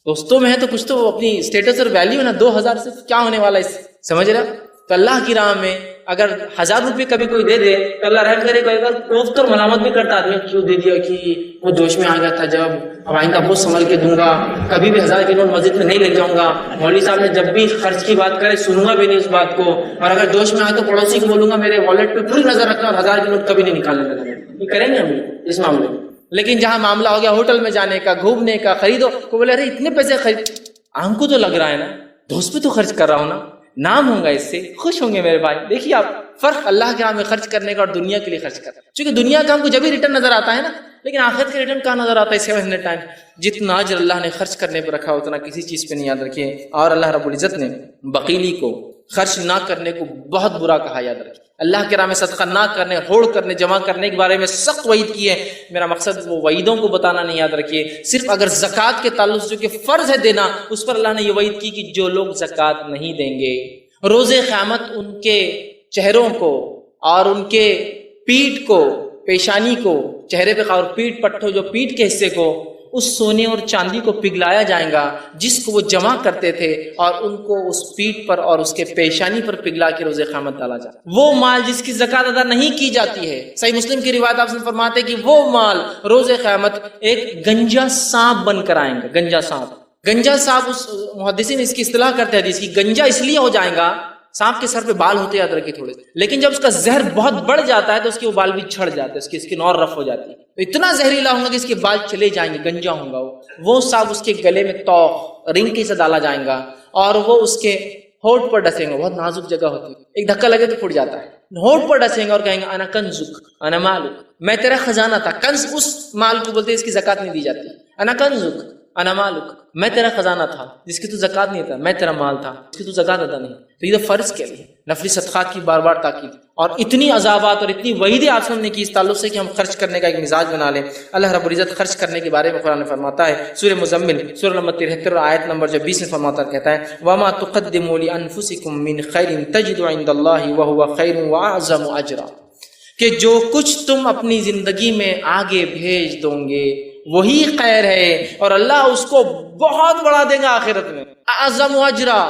دوستوں میں ہے تو کچھ تو اپنی اسٹیٹس اور ویلیو ہے نا، 2000 سے کیا ہونے والا ہے، سمجھ رہا؟ تو اللہ کی راہ میں اگر 1000 روپے کبھی کوئی دے دے تو اللہ رحم کرے، کوئی اگر کوفت اور ملامت بھی کرتا آدمی کیوں دے دیا کہ وہ جوش میں آ گیا تھا، جب اب آئندہ بہت سنبھل کے دوں گا، کبھی بھی 1000 کی نوٹ مسجد میں نہیں لے جاؤں گا، مولوی صاحب نے جب بھی خرچ کی بات کرے سنوں گا بھی نہیں اس بات کو، اور اگر جوش میں آئے تو پڑوسی کو بولوں گا میرے والیٹ پہ پوری نظر رکھنا اور 1000 کی نوٹ کبھی نہیں نکالنے لگا۔ یہ کریں گے ہم اس معاملے میں۔ لیکن جہاں معاملہ ہو گیا ہوٹل میں جانے کا، گھومنے کا، خریدو کو بولے ارے اتنے پیسے خرید، آنکھ کو تو لگ رہا ہے نا، دوست پہ تو خرچ کر رہا ہوں نا، نام ہوں گا اس سے، خوش ہوں گے میرے بھائی۔ دیکھیے آپ فرق اللہ کے راہ میں خرچ کرنے کا اور دنیا کے لیے خرچ کرنا، چونکہ دنیا کا ہم کو جب ہی ریٹرن نظر آتا ہے نا، لیکن آخرت کا ریٹرن کہاں نظر آتا ہے؟ 700 ٹائم جتنا اجر اللہ نے خرچ کرنے پہ رکھا اتنا کسی چیز پہ نہیں، یاد رکھیے۔ اور اللہ رب العزت نے بخیلی کو، خرچ نہ کرنے کو بہت برا کہا، یاد رکھیے۔ اللہ کے راہ میں صدقہ نہ کرنے، ہوڑ کرنے، جمع کرنے کے بارے میں سخت وعید کی ہے۔ میرا مقصد وہ وعیدوں کو بتانا نہیں، یاد رکھیے، صرف اگر زکوٰۃ کے تعلق سے جو کہ فرض ہے دینا، اس پر اللہ نے یہ وعید کی کہ جو لوگ زکوٰۃ نہیں دیں گے روز قیامت ان کے چہروں کو اور ان کے پیٹھ کو، پیشانی کو، چہرے پہ اور پیٹھ پٹھوں جو پیٹھ کے حصے کو، اس سونے اور چاندی کو پگھلایا جائے گا جس کو وہ جمع کرتے تھے، اور ان کو اس پیٹھ پر اور اس کے پیشانی پر پگھلا کے روز قیامت ڈالا جائے. وہ مال جس کی زکوٰۃ ادا نہیں کی جاتی ہے، صحیح مسلم کی روایت آپ سے فرماتے ہیں کہ وہ مال روز قیامت ایک گنجا سانپ بن کر آئیں گا. گنجا سانپ، گنجا سانپ، اس محدثین اس کی اصطلاح کرتے ہیں حدیث کی، گنجا اس لیے ہو جائے گا، سانپ کے سر پہ بال ہوتے یاد رکھے تھوڑے، لیکن جب اس کا زہر بہت بڑھ جاتا ہے تو اس کے وہ بال بھی جھڑ جاتے ہیں، اس کی اسکن اور رف ہو جاتی ہے، تو اتنا زہریلا ہوگا کہ اس کے بال چلے جائیں گے، گنجا ہوگا وہ سانپ اس کے گلے میں توق رنگ کے سے ڈالا جائے گا، اور وہ اس کے ہونٹ پر ڈسیں گے، بہت نازک جگہ ہوتی ہے، ایک دھکا لگے تو پھٹ جاتا ہے، ہونٹ پر ڈسیں گے اور کہیں گے انا کنزک انا مالک، میں تیرا خزانہ تھا. کنز اس مال کو بولتے ہیں اس کی زکوٰۃ نہیں دی جاتی. انا کنزک انا مالک، میں تیرا خزانہ تھا جس کی تو زکوٰۃ نہیں تھا، میں تیرا مال تھا جس کی تو زکوٰۃ ادا نہیں. تو یہ فرض کے لیے نفلی صدقات کی بار بار تاکید، اور اتنی عذابات اور اتنی وعیدیں آپ نے کی اس تعلق سے کہ ہم خرچ کرنے کا ایک مزاج بنا لیں. اللہ رب العزت خرچ کرنے کے بارے میں قرآن فرماتا ہے، سورہ مزمل سورہ نمبر 73 آیت نمبر 20 میں فرماتا کہتا ہے وما تقدموا لانفسکم من خیر تجدوا عند اللہ وهو خیر واعظم اجرا، کہ جو کچھ تم اپنی زندگی میں آگے بھیج دو گے وہی خیر ہے، اور اللہ اس کو بہت بڑا دے گا آخرت میں. اعظم اجرا،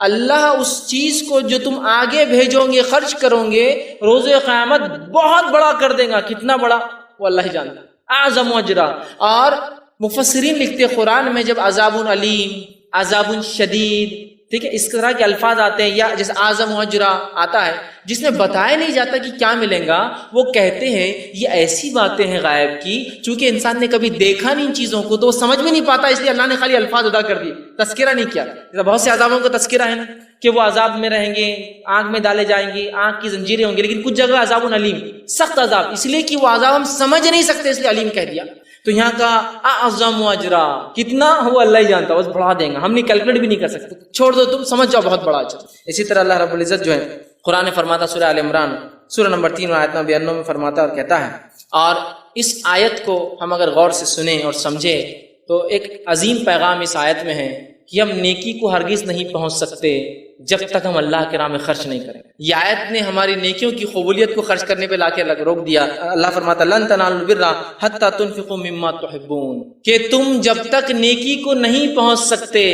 اللہ اس چیز کو جو تم آگے بھیجو گے، خرچ کرو گے، روز قیامت بہت بڑا کر دے گا. کتنا بڑا وہ اللہ ہی جانتا. اعظم اجرا. اور مفسرین لکھتے قرآن میں جب عذاب علیم، عذاب شدید، ٹھیک ہے، اس طرح کے الفاظ آتے ہیں، یا جیسے اعظم اجرا آتا ہے جس میں بتایا نہیں جاتا کہ کیا ملیں گا، وہ کہتے ہیں یہ ایسی باتیں ہیں غائب کی، چونکہ انسان نے کبھی دیکھا نہیں ان چیزوں کو تو وہ سمجھ میں نہیں پاتا، اس لیے اللہ نے خالی الفاظ ادا کر دیے، تذکرہ نہیں کیا. بہت سے عذابوں کا تذکرہ ہے نا کہ وہ عذاب میں رہیں گے، آنکھ میں ڈالے جائیں گے، آنکھ کی زنجیریں ہوں گی، لیکن کچھ جگہ عذاب علیم، سخت عذاب، اس لیے کہ وہ عذاب ہم سمجھ نہیں سکتے اس لیے علیم کہہ دیا. تو یہاں کا اعظم اجرا کتنا وہ اللہ ہی جانتا، بس بڑھا دیں گا، ہم نہیں کیلکولیٹ بھی نہیں کر سکتے، چھوڑ دو تم سمجھ جاؤ بہت بڑا اجر. اسی طرح اللہ رب العزت جو ہے قرآن فرماتا سورہ آل عمران سورہ نمبر 3 آیت نمبر 92 میں فرماتا اور کہتا ہے، اور اس آیت کو ہم اگر غور سے سنیں اور سمجھیں تو ایک عظیم پیغام اس آیت میں ہے کہ ہم نیکی کو ہرگز نہیں پہنچ سکتے جب تک ہم اللہ کے راہ میں خرچ نہیں کریں. یہ آیت نے ہماری نیکیوں کی قبولیت کو خرچ کرنے پہ لا کے روک دیا. اللہ فرماتا لن تنالوا البر حتی تنفقوا مما تحبون، کہ تم جب تک نیکی کو نہیں پہنچ سکتے،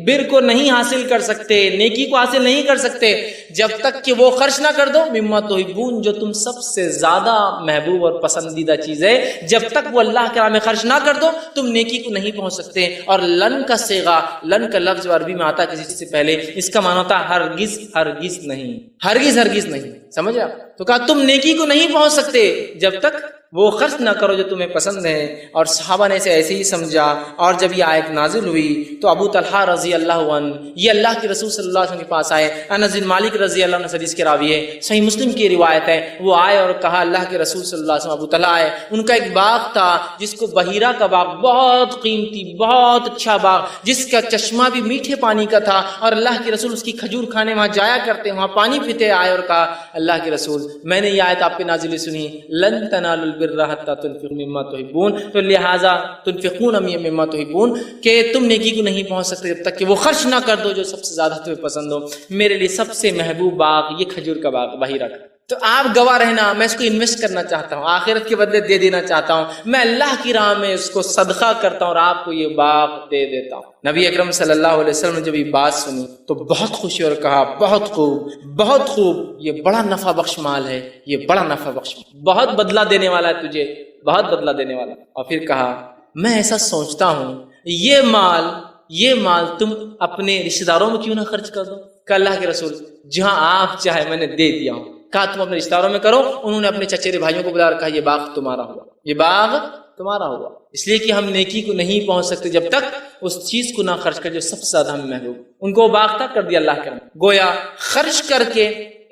بر کو نہیں حاصل کر سکتے، نیکی کو حاصل نہیں کر سکتے جب تک کہ وہ خرچ نہ کر دو مما تحبون، جو تم سب سے زیادہ محبوب اور پسندیدہ چیز ہے، جب تک وہ اللہ کے راہ میں خرچ نہ کر دو تم نیکی کو نہیں پہنچ سکتے. اور لن کا صیغہ، لن کا لفظ عربی میں آتا ہے کسی سے پہلے، اس کا معنی ہوتا ہے ہرگز ہرگز نہیں، ہرگز ہرگز نہیں. سمجھ آپ؟ تو کہا تم نیکی کو نہیں پہنچ سکتے جب تک وہ خرچ نہ کرو جو تمہیں پسند ہے. اور صحابہ نے اسے ایسے ہی سمجھا، اور جب یہ آیت نازل ہوئی تو ابو طلحہ رضی اللہ عنہ یہ اللہ کے رسول صلی اللہ علیہ وسلم کے پاس آئے. انس بن مالک رضی اللہ عنہ حدیث کے راوی ہے، صحیح مسلم کی روایت ہے، وہ آئے اور کہا اللہ کے رسول صلی اللہ علیہ وسلم، ابو طلحہ آئے، ان کا ایک باغ تھا جس کو بحیرہ کا باغ، بہت قیمتی بہت اچھا باغ جس کا چشمہ بھی میٹھے پانی کا تھا، اور اللہ کے رسول اس کی کھجور کھانے وہاں جایا کرتے، وہاں پانی پیتے. آئے اور کہا اللہ کے رسول میں نے یہ آیت آپ پہ نازل سنی، لن تنالوا البر حتی تنفقوا مما تحبون، تو لہٰذا تنفقون مما تحبون، کہ تم نیکی کو نہیں پہنچ سکتے جب تک کہ وہ خرچ نہ کر دو جو سب سے زیادہ تمہیں پسند ہو. میرے لیے سب سے محبوب باغ یہ کھجور کا باغ بحیرہ کا. تو آپ گواہ رہنا، میں اس کو انویسٹ کرنا چاہتا ہوں، آخرت کے بدلے دے دینا چاہتا ہوں، میں اللہ کی راہ میں اس کو صدقہ کرتا ہوں اور آپ کو یہ باغ دے دیتا ہوں. نبی اکرم صلی اللہ علیہ وسلم نے جب یہ بات سنی تو بہت خوشی اور کہا بہت خوب بہت خوب، یہ بڑا نفع بخش مال ہے، یہ بڑا نفع بخش مال، بہت بدلہ دینے والا ہے تجھے، بہت بدلہ دینے والا. اور پھر کہا میں ایسا سوچتا ہوں یہ مال تم اپنے رشتہ داروں میں کیوں نہ خرچ کر دو. کہ اللہ کے رسول جہاں آپ چاہے میں نے دے دیا ہوں. کہا تم اپنے رشتہ داروں میں کرو. انہوں نے اپنے چچیرے بھائیوں کو بلا کہا یہ باغ تمہارا ہوا، یہ باغ تمہارا ہوا، اس لیے کہ ہم نیکی کو نہیں پہنچ سکتے جب تک اس چیز کو نہ خرچ کر جو سب سے زیادہ ہمیں محبوب. ان کو باغ تھا، کر دیا اللہ کے نام، گویا خرچ کر کے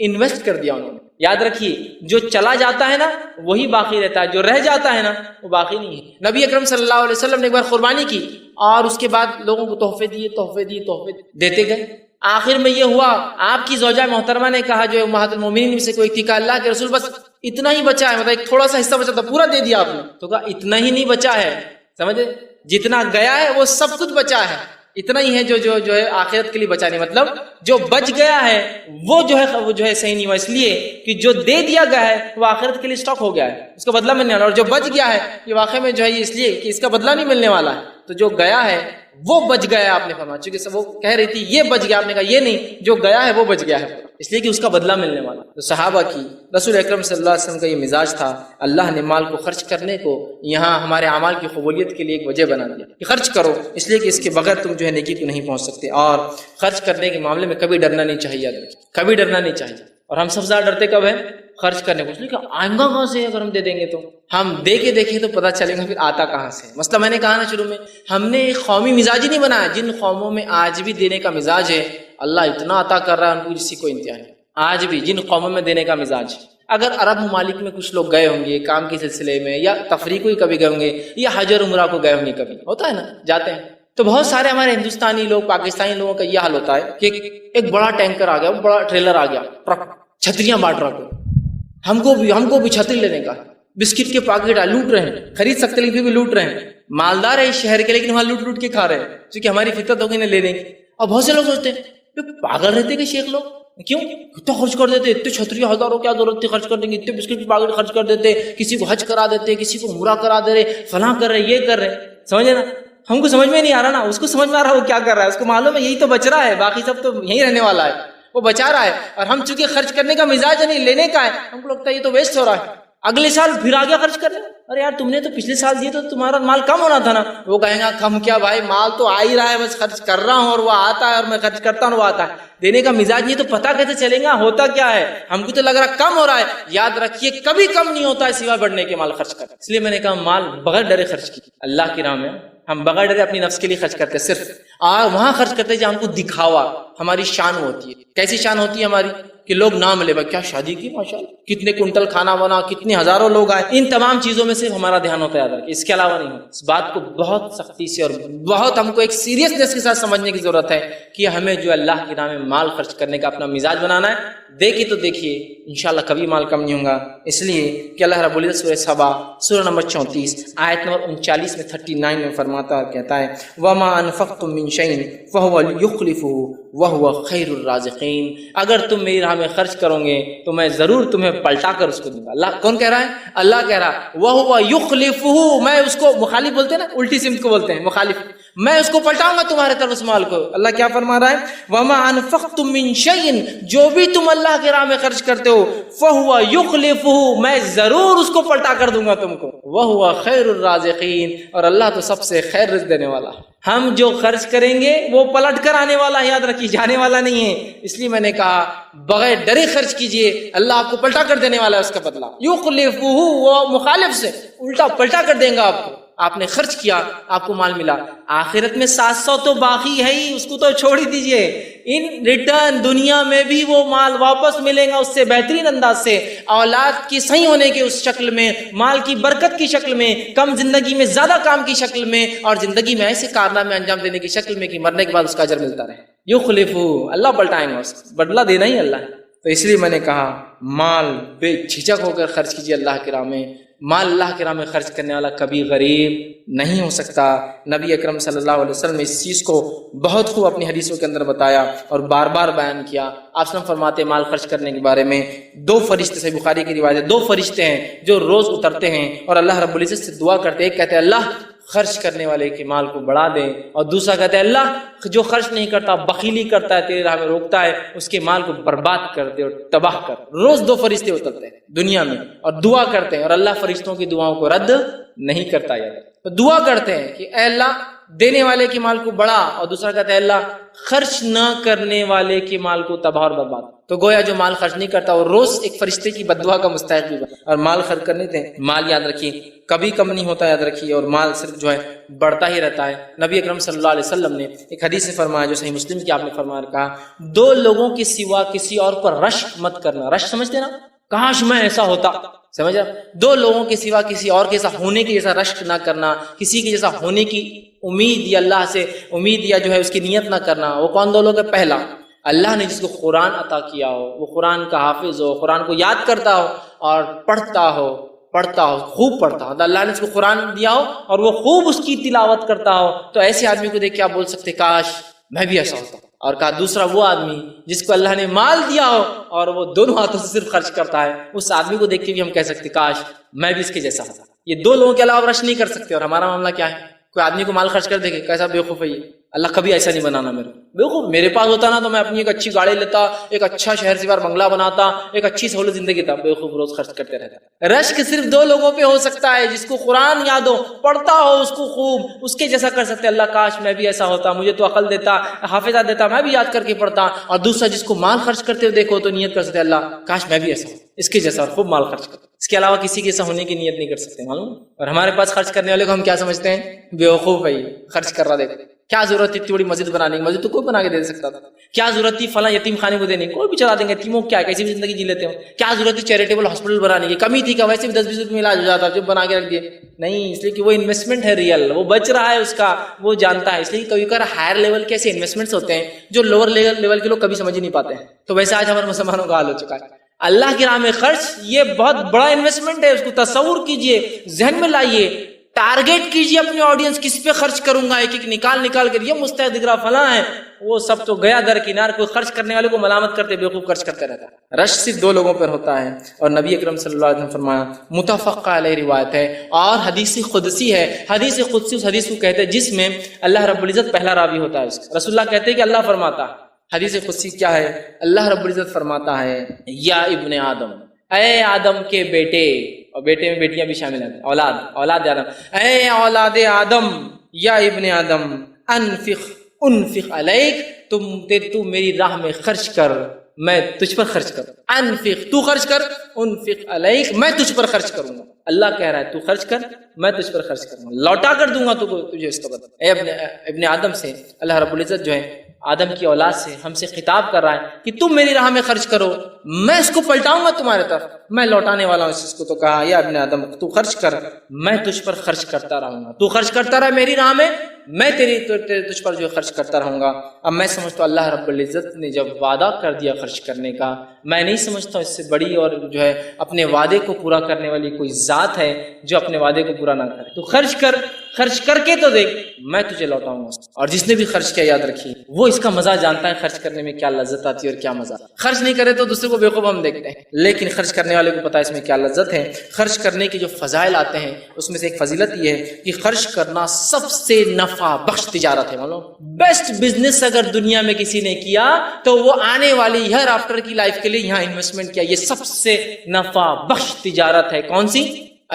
انویسٹ کر دیا انہوں نے. یاد رکھیے جو چلا جاتا ہے نا وہی باقی رہتا ہے، جو رہ جاتا ہے نا وہ باقی نہیں ہے. نبی اکرم صلی اللہ علیہ وسلم نے ایک بار قربانی کی اور اس کے بعد لوگوں کو تحفے دیے دیتے گئے. آخر میں یہ ہوا آپ کی زوجہ محترمہ نے کہا، جو امہات المومنین میں سے کوئی تھی، کہا اللہ کے رسول بس اتنا ہی بچا ہے، مطلب ایک تھوڑا سا حصہ بچا تھا پورا دے دیا آپ نے. تو کہا اتنا ہی نہیں بچا ہے، سمجھے، جتنا گیا ہے وہ سب کچھ بچا ہے، اتنا ہی ہے جو ہے آخرت کے لیے بچانے، مطلب جو بچ گیا ہے وہ جو ہے صحیح نہیں ہوا، اس لیے کہ جو دے دیا گیا ہے وہ آخرت کے لیے اسٹاک ہو گیا ہے، اس کا بدلہ ملنے والا، اور جو بچ گیا ہے یہ واقع میں جو ہے اس لیے کہ اس کا بدلہ نہیں ملنے والا ہے، تو جو گیا ہے وہ بچ گیا آپ نے فرمایا، چونکہ وہ کہہ رہی تھی یہ بچ گیا، آپ نے کہا یہ نہیں، جو گیا ہے وہ بچ گیا ہے، اس لیے کہ اس کا بدلہ ملنے والا۔ تو صحابہ کی رسول اکرم صلی اللہ علیہ وسلم کا یہ مزاج تھا، اللہ نے مال کو خرچ کرنے کو یہاں ہمارے اعمال کی قبولیت کے لیے ایک وجہ بنا دیا کہ خرچ کرو، اس لیے کہ اس کے بغیر تم جو ہے نیکی کو نہیں پہنچ سکتے، اور خرچ کرنے کے معاملے میں کبھی ڈرنا نہیں چاہیے، کبھی ڈرنا نہیں چاہیے۔ اور ہم سب سے زیادہ ڈرتے کب ہیں؟ خرچ کرنے کو، اس لیے کہ آئیں گا کہاں سے، اگر ہم دے دیں گے تو ہم دے کے دیکھیں تو پتہ چلے گا پھر آتا کہاں سے۔ مثلا میں نے کہا نا شروع میں، ہم نے ایک قومی مزاج ہی نہیں بنایا، جن قوموں میں آج بھی دینے کا مزاج ہے اللہ اتنا عطا کر رہا ہے ان کو جس کی کوئی انتہا نہیں، آج بھی جن قوموں میں دینے کا مزاج ہے۔ اگر عرب ممالک میں کچھ لوگ گئے ہوں گے کام کے سلسلے میں، یا تفریح کو ہی کبھی گئے ہوں گے، یا حج اور عمرہ کو گئے ہوں گے، کبھی ہوتا ہے نا جاتے ہیں، تو بہت سارے ہمارے ہندوستانی لوگ، پاکستانی لوگوں کا یہ حال ہوتا ہے کہ ایک بڑا ٹینکر آ گیا، بڑا ٹریلر آ گیا، ٹرک، چھتریاں بانٹ رہا کوئی، ہم کو بھی چھتری لینے کا، بسکٹ کے پیکٹ لوٹ رہے ہیں، خرید سکتے لیکن پھر بھی لوٹ رہے ہیں، مالدار ہے اس شہر کے لیکن وہاں لوٹ کے کھا رہے ہیں، کیونکہ ہماری فطرت ہوگی نہ لینے کی۔ اور بہت سے لوگ سوچتے ہیں پاگل رہتے کہ شیخ لوگ کیوں کتنا خرچ کر دیتے، اتنے چھتریاں ہزاروں کیا ضرورت تھی خرچ کرنے کی، اتنے بسکٹ کے پیکٹ خرچ کر دیتے، کسی کو حج کرا دیتے، کسی کو عمرہ کرا دے رہے، فلاں کر رہے، یہ کر رہے، سمجھے نا؟ ہم کو سمجھ میں نہیں آ رہا نا، اس کو سمجھ میں آ رہا وہ کیا کر رہا ہے، اس کو معلوم ہے یہی تو بچ رہا ہے، باقی سب تو یہی رہنے والا ہے، وہ بچا رہا ہے، اور ہم چونکہ خرچ کرنے کا مزاج نہیں لینے کا ہے، ہم کو لگتا ہے یہ تو ویسٹ ہو رہا ہے، اگلے سال پھر آ گیا خرچ کرنے، ارے یار تم نے تو پچھلے سال دیے تو تمہارا مال کم ہونا تھا نا، وہ کہیں گا کم کیا بھائی، مال تو آ ہی رہا ہے، بس خرچ کر رہا ہوں اور وہ آتا ہے، اور میں خرچ کرتا ہوں وہ آتا ہے، دینے کا مزاج نہیں تو پتہ کیسے چلے گا ہوتا کیا ہے، ہم کو تو لگ رہا کم ہو رہا ہے، یاد رکھیے کبھی کم نہیں ہوتا ہے سوائے بڑھنے کے مال خرچ کر، اس لیے میں نے کہا مال بغیر ڈرے خرچ کی اللہ کی راہ میں، ہم بغیر ڈرے اپنی نفس کے لیے خرچ کرتے صرف، اور وہاں خرچ کرتے ہیں جہاں ہم کو دکھاوا، ہماری شان ہوتی ہے، کیسی شان ہوتی ہے ہماری کہ لوگ نام لے بھائی کیا شادی کی ماشاءاللہ، کتنے کنٹل کھانا بنا، کتنے ہزاروں لوگ آئے، ان تمام چیزوں میں صرف ہمارا دھیان ہوتا ہے یاد رکھیں، اس کے علاوہ نہیں ہوتا۔ اس بات کو بہت سختی سے اور بہت ہم کو ایک سیریسنس کے ساتھ سمجھنے کی ضرورت ہے کہ ہمیں جو اللہ کے نام میں مال خرچ کرنے کا اپنا مزاج بنانا ہے، دیکھیے تو دیکھیے انشاءاللہ کبھی مال کم نہیں ہوگا، اس لیے کہ اللہ رب العزت سورہ سبا سورہ نمبر 34 آیت نمبر 39 میں 39 میں فرماتا کہتا ہے وَمَا أَنفَقْتُم مِّن شَيْءٍ فَهُوَ يُخْلِفُهُ وَهُوَ خَيْرُ الرَّازِقِينَ، اگر تم میری راہ میں خرچ کرو گے تو میں ضرور تمہیں پلٹا کر اس کو دوں گا۔ اللہ کون کہہ رہا ہے؟ اللہ کہہ رہا ہے وَهُوَ يُخْلِفُهُ، میں اس کو مخالف بولتے ہیں نا، الٹی سمت کو بولتے ہیں مخالف، میں اس کو پلٹاؤں گا تمہارے طرف اس مال کو۔ اللہ کیا فرما رہا ہے وَمَا أَنفَقْتُم مِّن شَيْءٍ، جو بھی تم اللہ کے راہ میں خرچ کرتے ہو فَهُوَ يُخْلِفُهُ، میں ضرور اس کو پلٹا کر دوں گا تم کو، وَهُوَ خَيْرُ الرَّازِقِينَ، اور اللہ تو سب سے خیر رزق دینے والا ہے۔ ہم جو خرچ کریں گے وہ پلٹ کر آنے والا ہے، یاد رکھیے جانے والا نہیں ہے، اس لیے میں نے کہا بغیر ڈرے خرچ کیجئے، اللہ آپ کو پلٹا کر دینے والا ہے، اس کا بدلہ یخلفہ، وہ مخالف سے الٹا پلٹا کر دیں گا آپ کو، آپ نے خرچ کیا آپ کو مال ملا، آخرت میں 700 تو باقی ہے ہی، اس کو تو چھوڑ ہی دیجئے، ان ریٹرن دنیا میں بھی وہ مال واپس ملے گا اس سے بہترین انداز سے، اولاد کی صحیح ہونے کے اس شکل میں، مال کی برکت کی شکل میں، کم زندگی میں زیادہ کام کی شکل میں، اور زندگی میں ایسے کارنامے انجام دینے کی شکل میں کہ مرنے کے بعد اس کا اجر ملتا رہے۔ یخلفہ، اللہ پلٹائیں گا، اس بدلہ دینا ہی اللہ ہے۔ تو اس لیے میں نے کہا مال بے جھجک ہو کر خرچ کیجیے اللہ کی راہ میں، مال اللہ کی راہ میں خرچ کرنے والا کبھی غریب نہیں ہو سکتا۔ نبی اکرم صلی اللہ علیہ وسلم نے اس چیز کو بہت خوب اپنی حدیثوں کے اندر بتایا اور بار بار بیان کیا۔ آپ وسلم فرماتے ہیں مال خرچ کرنے کے بارے میں، 2 فرشتے، صحیح بخاری کی روایت ہے، 2 فرشتے ہیں جو روز اترتے ہیں اور اللہ رب العزت سے دعا کرتے ہیں، ایک کہتے ہیں اللہ خرچ کرنے والے کے مال کو بڑھا دے، اور دوسرا کہتے ہیں اللہ جو خرچ نہیں کرتا، بخیلی کرتا ہے، تیرے راہ میں روکتا ہے، اس کے مال کو برباد کر دے اور تباہ کر۔ روز 2 فرشتے اترتے ہیں دنیا میں اور دعا کرتے ہیں، اور اللہ فرشتوں کی دعاؤں کو رد نہیں کرتا۔ یار تو دعا کرتے ہیں کہ اے اللہ دینے والے کے مال کو بڑھا، اور دوسرا کہتا ہے اللہ خرچ نہ کرنے والے کے مال کو تباہ اور برباد۔ تو گویا جو مال خرچ نہیں کرتا وہ روز ایک فرشتے کی بددعا کا مستحق بھی، اور مال خرچ کرنے تھے، مال یاد رکھیے کبھی کم نہیں ہوتا، یاد رکھیے، اور مال صرف جو ہے بڑھتا ہی رہتا ہے۔ نبی اکرم صلی اللہ علیہ وسلم نے ایک حدیث میں فرمایا جو صحیح مسلم کی آپ نے فرمایا، کہا 2 لوگوں کے سوا کسی اور پر رش مت کرنا۔ رش سمجھتے نا، کاش میں ایسا ہوتا، سمجھا؟ 2 لوگوں کے سوا کسی اور کے جیسا ہونے کی جیسا رشک نہ کرنا، کسی کے جیسا ہونے کی امید یا اللہ سے امید یا جو ہے اس کی نیت نہ کرنا۔ وہ کون 2 لوگ ہیں؟ پہلا اللہ نے جس کو قرآن عطا کیا ہو، وہ قرآن کا حافظ ہو، قرآن کو یاد کرتا ہو اور پڑھتا ہو، خوب پڑھتا ہو، اللہ نے اس کو قرآن دیا ہو اور وہ خوب اس کی تلاوت کرتا ہو، تو ایسے آدمی کو دیکھ کے آپ بول سکتے کاش میں بھی ایسا ہوتا. اور کہا دوسرا وہ آدمی جس کو اللہ نے مال دیا ہو اور وہ دونوں ہاتھوں سے صرف خرچ کرتا ہے، اس آدمی کو دیکھ کے بھی ہم کہہ سکتے کاش میں بھی اس کے جیسا ہوتا. یہ دو لوگوں کے علاوہ رش نہیں کر سکتے. اور ہمارا معاملہ کیا ہے؟ کوئی آدمی کو مال خرچ کر دے گا، کیسا بیوقوف ہے یہ، اللہ کبھی ایسا نہیں بنانا میرے کو. بیوقوف، میرے پاس ہوتا نا تو میں اپنی ایک اچھی گاڑی لیتا، ایک اچھا شہر سوار بنگلہ بناتا، ایک اچھی سہولت زندگی تھا. بیوقوف روز خرچ کرتے رہتا. رشک صرف دو لوگوں پہ ہو سکتا ہے، جس کو قرآن یاد ہو، پڑھتا ہو اس کو خوب، اس کے جیسا کر سکتے اللہ کاش میں بھی ایسا ہوتا، مجھے تو عقل دیتا، حافظہ دیتا، میں بھی یاد کر کے پڑھتا. اور دوسرا جس کو مال خرچ کرتے ہوئے دیکھو تو نیت کر سکتے اللہ کاش میں بھی ایسا ہوں، اس کے جیسا، اور خوب مال خرچ کرتا. اس کے علاوہ کسی کے ایسا ہونے کی نیت نہیں کر سکتے، معلوم. اور ہمارے پاس خرچ کرنے والے کو ہم کیا سمجھتے ہیں؟ بیوقوف بھائی خرچ کر رہا. دیکھو کیا ضرورت تھی اتنی بڑی مسجد بنانے کی؟ مسجد تو کوئی بنا کے دے سکتا تھا. کیا ضرورت تھی فلاں یتیم خانے کو دینے کی؟ کوئی بھی چلا دیں گے. یتیموں کیا کیسی بھی زندگی جی لیتے ہو. کیا ضرورت تھی چیریٹیبل ہاسپٹل بنانے کی؟ کمی تھی کہ ویسے بھی 10-20 روپے میں علاج ہو جاتا، جو بنا کے رکھ دیے. نہیں، اس لیے کہ وہ انویسٹمنٹ ہے ریئل، وہ بچ رہا ہے اس کا، وہ جانتا ہے. اس لیے کبھی کبھار ہائر لیول کے ایسے انویسٹمنٹس ہوتے ہیں جو لوور لیول کے لوگ کبھی سمجھ ہی نہیں پاتے ہیں. تو ویسے آج ہمارے مسلمانوں کا حال ہو چکا ہے. اللہ کی راہ میں خرچ یہ بہت بڑا انویسٹمنٹ ہے، اس کو تصور کیجئے، ذہن میں لائیے، ٹارگیٹ کیجئے اپنی آڈینس کس پہ خرچ کروں گا، ایک ایک نکال کر یہ مستحق دکھ رہا فلاں ہے، وہ سب تو گیا درکنار. کوئی خرچ کرنے والے کو ملامت کرتے بیوقوف خرچ کرتے رہتا ہے. رش صرف دو لوگوں پر ہوتا ہے. اور نبی اکرم صلی اللہ علیہ وسلم فرمایا، متفق علیہ روایت ہے اور حدیث قدسی ہے. حدیث قدسی اس حدیث کو کہتے ہیں جس میں اللہ رب العزت پہلا راوی ہوتا ہے. رسول اللہ کہتے ہیں کہ اللہ فرماتا ہے، حدیث قدسی کیا ہے؟ اللہ رب العزت فرماتا ہے یا ابن آدم، اے آدم کے بیٹے، اور بیٹے میں بیٹیاں بھی شامل ہیں، اولاد آدم، اے اولاد آدم، یا ابن آدم، انفق علیک، تو میری راہ میں خرچ کر، میں تجھ پر خرچ کروں. انفق، تو خرچ کر، انفق علیک، میں تجھ پر خرچ کروں گا. اللہ کہہ رہا ہے تو خرچ کر، میں تجھ پر خرچ کروں گا، لوٹا کر دوں گا تجھے اس کا بدلہ. اے ابن آدم سے اللہ رب العزت جو ہے آدم کی اولاد سے ہم سے خطاب کر رہا ہے کہ تم میری راہ میں خرچ کرو، میں اس کو پلٹاؤں گا تمہارے طرف، میں لوٹانے والا ہوں اس چیز کو. تو کہا یا ابن آدم تو خرچ کر، میں تجھ پر خرچ کرتا رہوں گا. تو خرچ کرتا رہا میری راہ میں، میں تجھ پر جو خرچ کرتا رہوں گا. اب میں سمجھتا ہوں اللہ رب العزت نے جب وعدہ کر دیا خرچ کرنے کا، میں نہیں سمجھتا اس سے بڑی اور جو ہے اپنے وعدے کو پورا کرنے والی کوئی ذات ہے جو اپنے وعدے کو پورا نہ کرے. تو خرچ کر کے تو دیکھ، میں تجھے لوٹاؤں گا. اور جس نے بھی خرچ کیا یاد رکھیے وہ اس کا مزہ جانتا ہے، خرچ کرنے میں کیا لذت آتی ہے اور کیا مزہ. خرچ نہیں کرے تو دوسرے کو بیوقوف ہم دیکھتے ہیں، لیکن خرچ کرنے والے کو پتا ہے اس میں کیا لذت ہے. خرچ کرنے کے جو فضائل آتے ہیں اس میں سے ایک فضیلت یہ ہے کہ خرچ کرنا سب سے نفع بخش تجارت ہے. معلوم، بیسٹ بزنس اگر دنیا میں کسی نے کیا تو وہ آنے والی ہر آفٹر کی لائف کے لیے یہاں انویسٹمنٹ کیا. یہ سب سے نفع بخش تجارت ہے. کون سی؟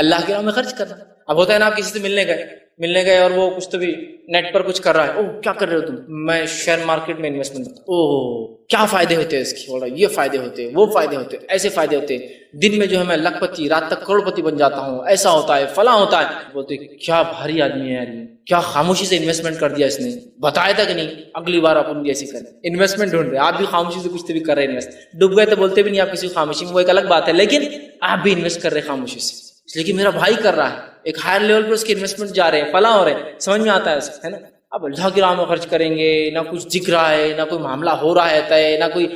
اللہ کی راہ میں خرچ کرنا. اب ہوتا ہے نا آپ کسی سے ملنے گئے اور وہ کچھ تو بھی نیٹ پر کچھ کر رہا ہے، اوہ کیا کر رہے ہو تم؟ میں شیئر مارکیٹ میں انویسٹمنٹ کرتا ہوں. اوہ کیا فائدے ہوتے ہیں اس کی؟ بول رہا یہ فائدے ہوتے ہیں، وہ فائدے ہوتے ہیں، ایسے فائدے ہوتے ہیں، دن میں جو ہے میں لکھ پتی، رات تک کروڑ پتی بن جاتا ہوں، ایسا ہوتا ہے، فلاں ہوتا ہے. بولتے کیا بھاری آدمی ہے یار، یہ کیا خاموشی سے انویسٹمنٹ کر دیا اس نے، بتایا تک نہیں. اگلی بار اپن بھی ایسی کریں، انویسٹمنٹ ڈھونڈ رہے. آپ بھی خاموشی سے کچھ تو بھی کر رہے انویسٹ. ڈوب گئے تو بولتے بھی نہیں آپ کسی کو خاموشی میں، وہ ایک الگ بات ہے، لیکن آپ بھی انویسٹ کر رہے خاموشی سے، اس لیے کہ میرا بھائی کر رہا ہے، ایک ہائر لیول پہ اس کے انویسٹمنٹ جا رہے ہیں، فلاں ہو رہے ہیں. سمجھ میں آتا ہے نا. اب اللہ کی راہ میں خرچ کریں گے، نہ کچھ دکھ رہا ہے، نہ کوئی معاملہ ہو رہا ہے، نہ کوئی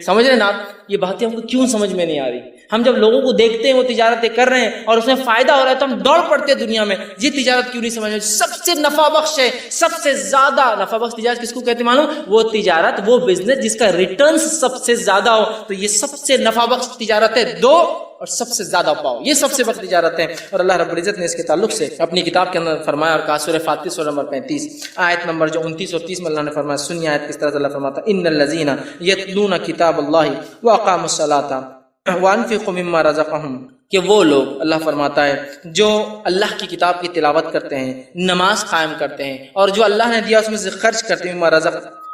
سمجھ رہے نا آپ. یہ باتیں ہم کو کیوں سمجھ میں نہیں آ رہی؟ ہم جب لوگوں کو دیکھتے ہیں وہ تجارتیں کر رہے ہیں اور اس میں فائدہ ہو رہا ہے تو ہم دوڑ پڑتے ہیں دنیا میں. یہ تجارت کیوں نہیں سمجھ رہے؟ سب سے نفع بخش ہے، سب سے زیادہ نفع بخش تجارت کس کو کہتے ہیں معلوم؟ وہ تجارت، وہ بزنس جس کا ریٹرنز سب سے زیادہ ہو. تو یہ سب سے نفع بخش تجارت ہے. دو اور سب سے زیادہ پاؤ، یہ سب سے بڑی تجارت ہے. اور اللہ رب العزت نے اس کے تعلق سے اپنی کتاب کے اندر فرمایا اور کہا، سورہ فاتر سورہ نمبر 35 آیت نمبر جو 29 اور 30 میں اللہ نے فرمایا. سنیے آیت کس طرح سے اللہ فرماتا ہے، ان الذین یتلون کتاب اللہ واقاموا الصلاۃ وانفقوا مما رزقهم، کہ وہ لوگ، اللہ فرماتا ہے، جو اللہ کی کتاب کی تلاوت کرتے ہیں، نماز قائم کرتے ہیں، اور جو اللہ نے دیا اس میں سے خرچ کرتے ہیں، مما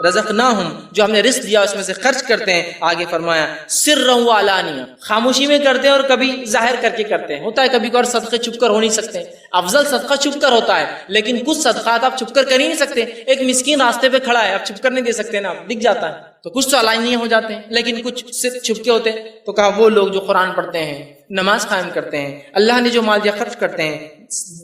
رزقناہم، جو ہم نے رزق دیا اس میں سے خرچ کرتے ہیں. آگے فرمایا سرا و علانیہ، خاموشی میں کرتے ہیں اور کبھی ظاہر کر کے کرتے ہیں. ہوتا ہے کبھی کبھار صدقے چھپ کر ہو نہیں سکتے، افضل صدقہ چھپ کر ہوتا ہے، لیکن کچھ صدقات آپ چھپ کر ہی نہیں سکتے. ایک مسکین راستے پہ کھڑا ہے، آپ چھپ کر نہیں دے سکتے نا، دکھ جاتا ہے تو کچھ تو علانیہ ہو جاتے ہیں، لیکن کچھ صرف چھپ کے ہوتے ہیں. تو کہا وہ لوگ جو قرآن پڑھتے ہیں، نماز قائم کرتے ہیں، اللہ نے جو مال دیا خرچ کرتے ہیں،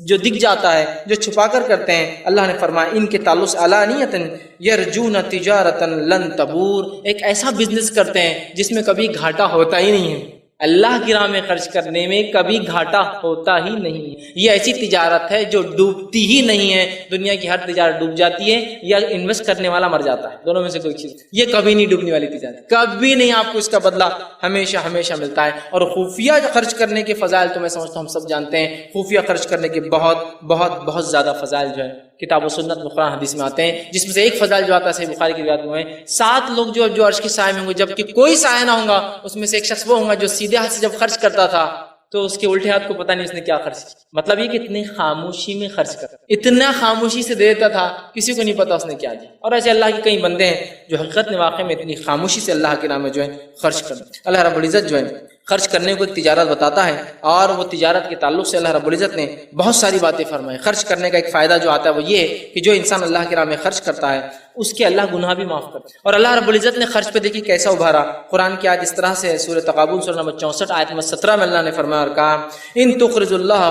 جو دکھ جاتا ہے، جو چھپا کر کرتے ہیں. اللہ نے فرمایا ان کے تعلق سے علانیۃ یرجون تجارتا لن تبور، ایک ایسا بزنس کرتے ہیں جس میں کبھی گھاٹا ہوتا ہی نہیں ہے. اللہ کی راہ میں خرچ کرنے میں کبھی گھاٹا ہوتا ہی نہیں. یہ ایسی تجارت ہے جو ڈوبتی ہی نہیں ہے. دنیا کی ہر تجارت ڈوب جاتی ہے یا انویسٹ کرنے والا مر جاتا ہے, دونوں میں سے کوئی چیز. یہ کبھی نہیں ڈوبنے والی تجارت, کبھی نہیں. آپ کو اس کا بدلہ ہمیشہ ہمیشہ ملتا ہے. اور خفیہ خرچ کرنے کے فضائل تو میں سمجھتا ہوں ہم سب جانتے ہیں. خفیہ خرچ کرنے کے بہت بہت بہت زیادہ فضائل جو ہے کتاب و سنت میں قرآن حدیث میں آتے ہیں, جس میں سے ایک فضائل جو آتا ہے صحیح بخاری کی روایت میں ہے 7 لوگ جو عرش کے سائے میں ہوں گے جبکہ کوئی سایہ نہ ہوگا. اس میں سے ایک شخص وہ ہوگا جو سیدھے ہاتھ سے جب خرچ کرتا تھا تو اس کے الٹے ہاتھ کو پتہ نہیں اس نے کیا خرچ کیا. مطلب یہ کہ اتنی خاموشی میں خرچ کرتا, اتنا خاموشی سے دے دیتا تھا, کسی کو نہیں پتا اس نے کیا دیا. اور ایسے اللہ کے کئی بندے ہیں جو حقیقت میں واقع میں اتنی خاموشی سے اللہ کے نام میں جو ہے خرچ کرتے. اللہ رب العزت جو ہے خرچ کرنے کو ایک تجارت بتاتا ہے, اور وہ تجارت کے تعلق سے اللہ رب العزت نے بہت ساری باتیں فرمائی. خرچ کرنے کا ایک فائدہ جو آتا ہے وہ یہ ہے کہ جو انسان اللہ کی راہ میں خرچ کرتا ہے اس کے اللہ گناہ بھی معاف کرتا ہے. اور اللہ رب العزت نے خرچ پہ دیکھی کیسا ابھارا. قرآن کی آیت اس طرح سے ہے, سورہ تغابن سورہ نمبر 64 آیت نمبر 17 میں اللہ نے فرمایا اور کہا ان تقرض اللہ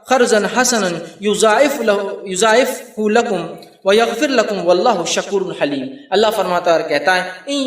قرضا حسنا یضاعفہ لکم ویغفر لکم واللہ شکور حلیم. اللہ فرماتا ہے اور کہتا ہے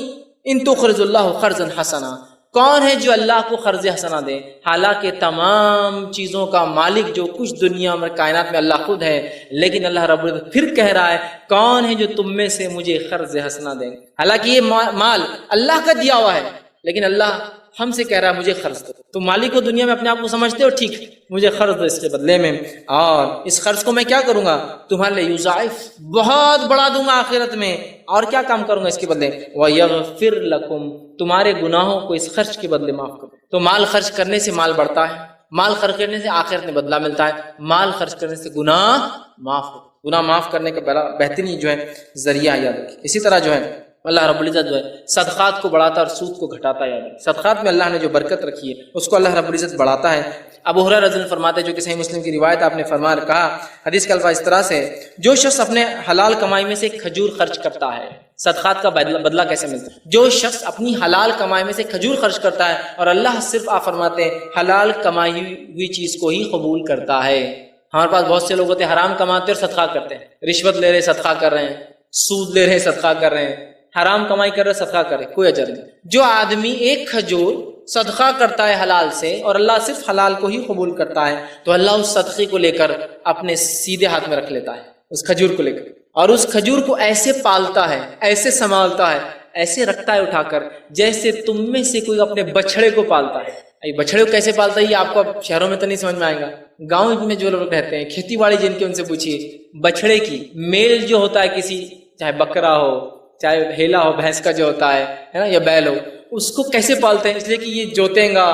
ان تقرض اللہ قرضا حسنا, کون ہے جو اللہ کو قرض حسنا دے؟ حالانکہ تمام چیزوں کا مالک جو کچھ دنیا میں کائنات میں اللہ خود ہے, لیکن اللہ رب العزت پھر کہہ رہا ہے کون ہے جو تم میں سے مجھے قرض حسنا دیں. حالانکہ یہ مال اللہ کا دیا ہوا ہے, لیکن اللہ ہم سے کہہ رہا ہے مجھے قرض دو. تو مالک کو دنیا میں اپنے آپ کو سمجھتے ہو, ٹھیک مجھے قرض دو اس کے بدلے میں, اور اس قرض کو میں کیا کروں گا تمہارے لیے یضاعف بہت بڑا دوں گا آخرت میں. اور کیا کام کروں گا اس کے بدلے؟ وَيَغْفِرْ لَكُمْ, تمہارے گناہوں کو اس خرچ کے بدلے معاف کروں. تو مال خرچ کرنے سے مال بڑھتا ہے, مال خرچ کرنے سے آخرت میں بدلہ ملتا ہے, مال خرچ کرنے سے گناہ معاف ہو. گناہ معاف کرنے کا بڑا بہترین جو ہے ذریعہ یاد رکھیں. اسی طرح جو ہے اللہ رب العزت جو ہے صدقات کو بڑھاتا ہے اور سود کو گھٹاتا ہے. یاد رکھیں صدقات میں اللہ نے جو برکت رکھی ہے اس کو اللہ رب العزت بڑھاتا ہے. ابو ہریرہ رضی اللہ عنہ فرماتے ہیں, جو کہ صحیح مسلم کی روایت آپ نے فرمایا اور کہا, حدیث کا الفاظ اس طرح سے, جو شخص اپنے حلال کمائی میں سے کھجور خرچ کرتا ہے, صدقات کا بدلہ کیسے ملتا ہے؟ جو شخص اپنی حلال کمائی میں سے کھجور خرچ کرتا ہے, اور اللہ صرف آپ فرماتے ہیں حلال کمائی ہوئی چیز کو ہی قبول کرتا ہے. ہمارے پاس بہت سے لوگ ہوتے ہیں حرام کماتے اور صدقہ کرتے ہیں, رشوت لے رہے صدقہ کر رہے ہیں, سود لے رہے صدقہ کر رہے ہیں, حرام کمائی کر رہے صدقہ کرے, کوئی اجر نہیں. جو آدمی ایک کھجور صدقہ کرتا ہے حلال سے, اور اللہ صرف حلال کو ہی قبول کرتا ہے, تو اللہ اس صدقے کو لے کر اپنے سیدھے ہاتھ میں رکھ لیتا ہے, اس کھجور کو لے کر, اور اس کھجور کو ایسے پالتا ہے, ایسے سنبھالتا ہے, ایسے رکھتا ہے اٹھا کر, جیسے تم میں سے کوئی اپنے بچڑے کو پالتا ہے. بچڑے کو کیسے پالتا ہے یہ آپ کو شہروں میں تو نہیں سمجھ میں آئے گا. گاؤں میں جو لوگ رہتے ہیں, کھیتی باڑی جن کے, ان سے پوچھیے, بچڑے کی میل جو ہوتا ہے کسی, چاہے بکرا ہو, چاہے ہیلا ہو, بھینس کا جو ہوتا ہے نا, یا بیل ہو, اس کو کیسے پالتے ہیں؟ اس لیے کہ یہ جوتیں گا,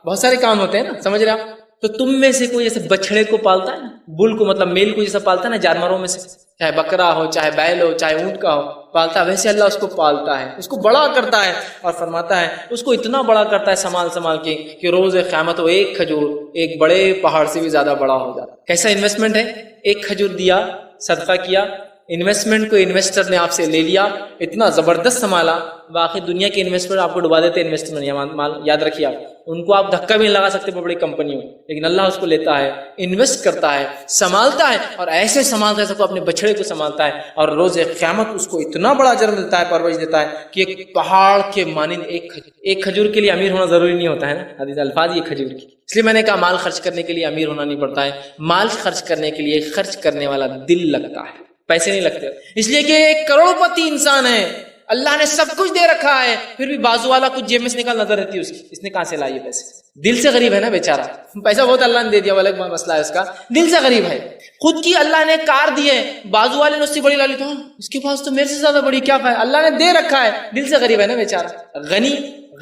بہت سارے کام ہوتے ہیں نا, سمجھ رہے آپ. تو تم میں سے کوئی جیسے بچڑے کو پالتا ہے نا, بل کو مطلب میل کو جیسا پالتا ہے نا جانوروں میں سے, چاہے بکرا ہو, چاہے بیل ہو, چاہے اونٹ کا ہو, پالتا ہے, ویسے اللہ اس کو پالتا ہے, اس کو بڑا کرتا ہے. اور فرماتا ہے اس کو اتنا بڑا کرتا ہے سنبھال کے کہ روز قیامت وہ ایک کھجور ایک بڑے پہاڑ سے بھی زیادہ بڑا ہو جاتا ہے. کیسا انویسٹمنٹ ہے؟ ایک کھجور دیا, صدقہ کیا, انویسٹمنٹ کو انویسٹر نے آپ سے لے لیا, اتنا زبردست سنبھالا. باقی دنیا کے انویسٹر آپ کو ڈبا دیتے ہیں انویسٹمنٹ مال, یاد رکھیے آپ, ان کو آپ دھکا بھی نہیں لگا سکتے بڑی کمپنیوں, لیکن اللہ اس کو لیتا ہے, انویسٹ کرتا ہے, سنبھالتا ہے, اور ایسے سنبھالتا ہے سب کو اپنے بچڑے کو سنبھالتا ہے, اور روز قیامت اس کو اتنا بڑا اجر ملتا ہے, پرورش دیتا ہے کہ ایک پہاڑ کے مانند ایک کھجور کے لیے امیر ہونا ضروری نہیں ہوتا ہے نا, حدیث الفاظ یہ کھجور کی. اس لیے میں نے کہا مال خرچ کرنے کے لیے امیر ہونا نہیں پڑتا ہے, مال خرچ کرنے کے لیے خرچ کرنے والا دل لگتا ہے, پیسے نہیں لگتے. اس لیے کہ ایک کروڑ پتی انسان ہے, اللہ نے سب کچھ دے رکھا ہے, پھر بھی بازو والا کچھ جیب میں سے نکال نظر رہتی ہے اس کی, اس نے کہاں سے لائے پیسے؟ دل سے غریب ہے نا بیچارہ, پیسہ بہت اللہ نے دے دیا, الگ مسئلہ ہے اس کا, دل سے غریب ہے. خود کی اللہ نے کار دی ہے, بازو والے نے اس سے بڑی لا لی, تو اس کے پاس تو میرے سے زیادہ بڑی کیا ہے, اللہ نے دے رکھا ہے, دل سے غریب ہے نا بیچارہ.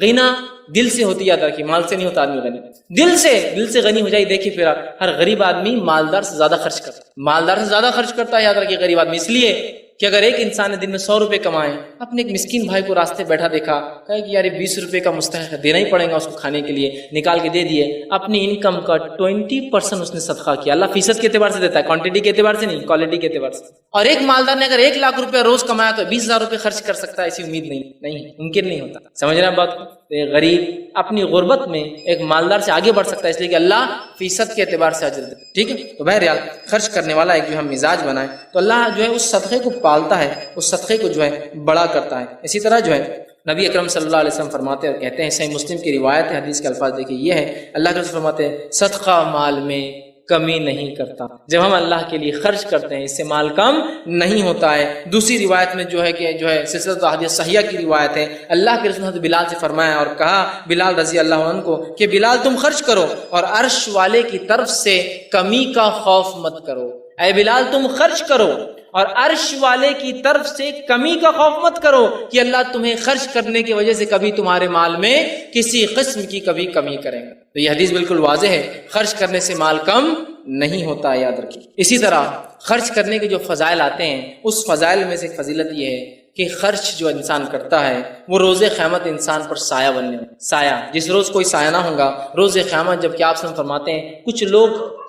غنا دل سے ہوتی, یاد رکھیے, مال سے نہیں ہوتا آدمی غنی, دل سے غنی ہو جائے. دیکھیے پھر ہر غریب آدمی مالدار سے زیادہ خرچ کرتا ہے, مالدار سے زیادہ خرچ کرتا ہے, یاد رکھیے غریب آدمی. اس لیے کہ اگر ایک انسان نے دن میں 100 روپے کمائے, اپنے ایک مسکین بھائی کو راستے بیٹھا دیکھا, کہا کہ یار 20 روپے کا مستحق دینا ہی پڑے گا اس کو کھانے کے لیے, نکال کے دے دیے, اپنی انکم کا 20% اس نے صدقہ کیا. اللہ فیصد کے اعتبار سے دیتا ہے, کوانٹٹی کے اعتبار سے نہیں, کوالٹی کے اعتبار سے. اور ایک مالدار نے اگر 1 لاکھ روپے روز کمایا تو 20,000 روپے خرچ کر سکتا ہے, ایسی امید نہیں, ممکن نہیں ہوتا. سمجھ رہے ہیں بات کو؟ غریب اپنی غربت میں ایک مالدار سے آگے بڑھ سکتا ہے, اس لیے کہ اللہ فیصد کے اعتبار سے اجر دیتا ہے. ٹھیک ہے, تو بہرحال خرچ کرنے والا ایک جو ہم مزاج بنائیں تو اللہ جو ہے اس صدقے کو پالتا ہے, اس صدقے کو جو ہے بڑا کرتا ہے. اسی طرح جو ہے نبی اکرم صلی اللہ علیہ وسلم فرماتے اور کہتے ہیں، صحیح مسلم کی روایت ہے، حدیث کے الفاظ دیکھیے یہ ہے، اللہ کے رسول فرماتے ہیں صدقہ مال میں کمی نہیں کرتا، جب ہم اللہ کے لیے خرچ کرتے ہیں اس سے مال کم نہیں ہوتا ہے۔ دوسری روایت میں جو ہے سلسلۃ احادیث صحیحہ کی روایت ہے، اللہ کے رسول حضرت بلال سے فرمایا اور کہا بلال رضی اللہ عنہ کو کہ بلال تم خرچ کرو اور عرش والے کی طرف سے کمی کا خوف مت کرو، اے بلال تم خرچ کرو اور عرش والے کی طرف سے کمی کا خوف مت کرو کہ اللہ تمہیں خرچ کرنے کی وجہ سے کبھی تمہارے مال میں کسی قسم کی کبھی کمی کریں گا۔ تو یہ حدیث بالکل واضح ہے، خرچ کرنے سے مال کم نہیں ہوتا، یاد رکھیے۔ اسی طرح خرچ کرنے کے جو فضائل آتے ہیں، اس فضائل میں سے ایک فضیلت یہ ہے کہ خرچ جو انسان کرتا ہے وہ روز قیامت انسان پر سایہ بننے ہوگا۔ سایہ، جس روز کوئی سایہ نہ ہوگا روز قیامت، جب کہ آپ سے فرماتے ہیں کچھ لوگ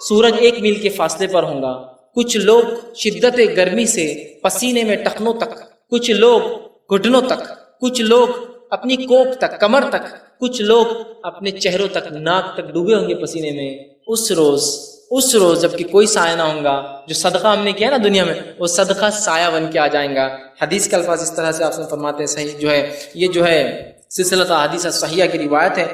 سورج 1 میل کے فاصلے پر ہوں گا، کچھ لوگ شدت گرمی سے پسینے میں ٹخنوں تک، کچھ لوگ گھٹنوں تک، کچھ لوگ اپنی کوکھ تک، کمر تک، کچھ لوگ اپنے چہروں تک، ناک تک ڈوبے ہوں گے پسینے میں۔ اس روز جب کہ کوئی سایہ نہ ہوگا، جو صدقہ ہم نے کیا نا دنیا میں، وہ صدقہ سایہ بن کے آ جائیں گا۔ حدیث کے الفاظ اس طرح سے آپ سے فرماتے ہیں، صحیح یہ سلسلۃ احادیث صحیحہ کی روایت ہے،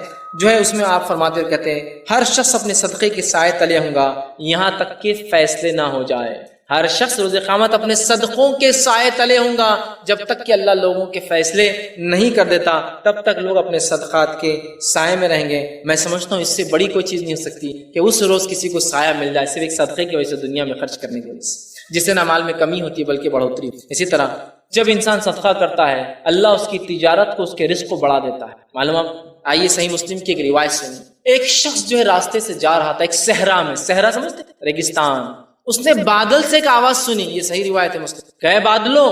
اس میں آپ فرماتے اور کہتے ہیں ہر شخص اپنے صدقے کے سائے تلے ہوں گا یہاں تک کہ فیصلے نہ ہو جائے۔ ہر شخص روز قیامت اپنے صدقوں کے سائے تلے ہوں گا، جب تک کہ اللہ لوگوں کے فیصلے نہیں کر دیتا تب تک لوگ اپنے صدقات کے سائے میں رہیں گے۔ میں سمجھتا ہوں اس سے بڑی کوئی چیز نہیں ہو سکتی کہ اس روز کسی کو سایہ مل جائے صرف ایک صدقے کی وجہ سے، دنیا میں خرچ کرنے کی وجہ سے، جس سے نہ مال میں کمی ہوتی ہے بلکہ بڑھوتری۔ اسی طرح جب انسان صدقہ کرتا ہے اللہ اس کی تجارت کو، اس کے رزق کو بڑھا دیتا ہے۔ معلوم آئیے صحیح مسلم کی ایک روایت سنیں، ایک شخص جو ہے راستے سے جا رہا تھا ایک صحرا میں، صحرا سمجھتے ریگستان، اس نے بادل سے ایک آواز سنی، یہ صحیح روایت ہے مسلم، کہے بادلوں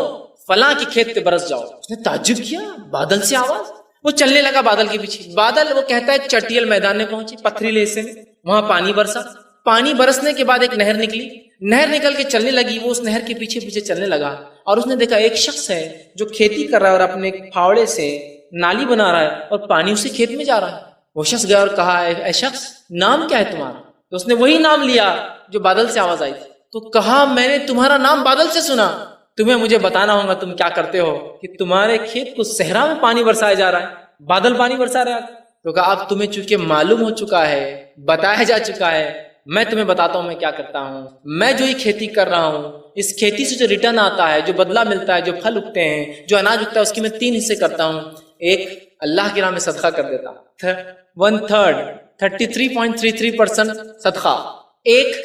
فلاں کی کھیت پہ برس جاؤ۔ اس نے تعجب کیا، بادل سے آواز، وہ چلنے لگا بادل کے پیچھے۔ بادل وہ کہتا ہے چٹیل میدان میں پہنچی، پتھریلے حصے میں، وہاں پانی برسا، پانی برسنے کے بعد ایک نہر نکلی، نہر نکل کے چلنے لگی، وہ اس نہر کے پیچھے پیچھے چلنے لگا اور اس نے دیکھا ایک شخص ہے جو کھیتی کر رہا ہے اور اپنے پھاوڑے سے نالی بنا رہا ہے اور پانی اسی کھیت میں جا رہا ہے۔ وہ شخص گیا اور کہا اے شخص نام کیا ہے تمہارا؟ تو اس نے وہی نام لیا جو بادل سے آواز آئی تھی۔ تو کہا میں نے تمہارا نام بادل سے سنا، تمہیں مجھے بتانا ہوگا تم کیا کرتے ہو کہ تمہارے کھیت کو صحرا میں پانی برسایا جا رہا ہے، بادل پانی برسا رہے ہیں۔ تو کہا اب تمہیں چونکہ معلوم ہو چکا ہے، بتایا جا چکا ہے، میں تمہیں بتاتا ہوں میں کیا کرتا ہوں۔ میں جو یہ کھیتی کر رہا ہوں، اس کھیتی سے جو ریٹرن آتا ہے، جو بدلہ ملتا ہے، جو پھل اگتے ہیں، جو اناج اگتا ہے، اس کی میں 3 حصے کرتا ہوں۔ ایک اللہ کی راہ میں صدقہ کر دیتا ہوں، 1/3 33.33% صدقہ، ایک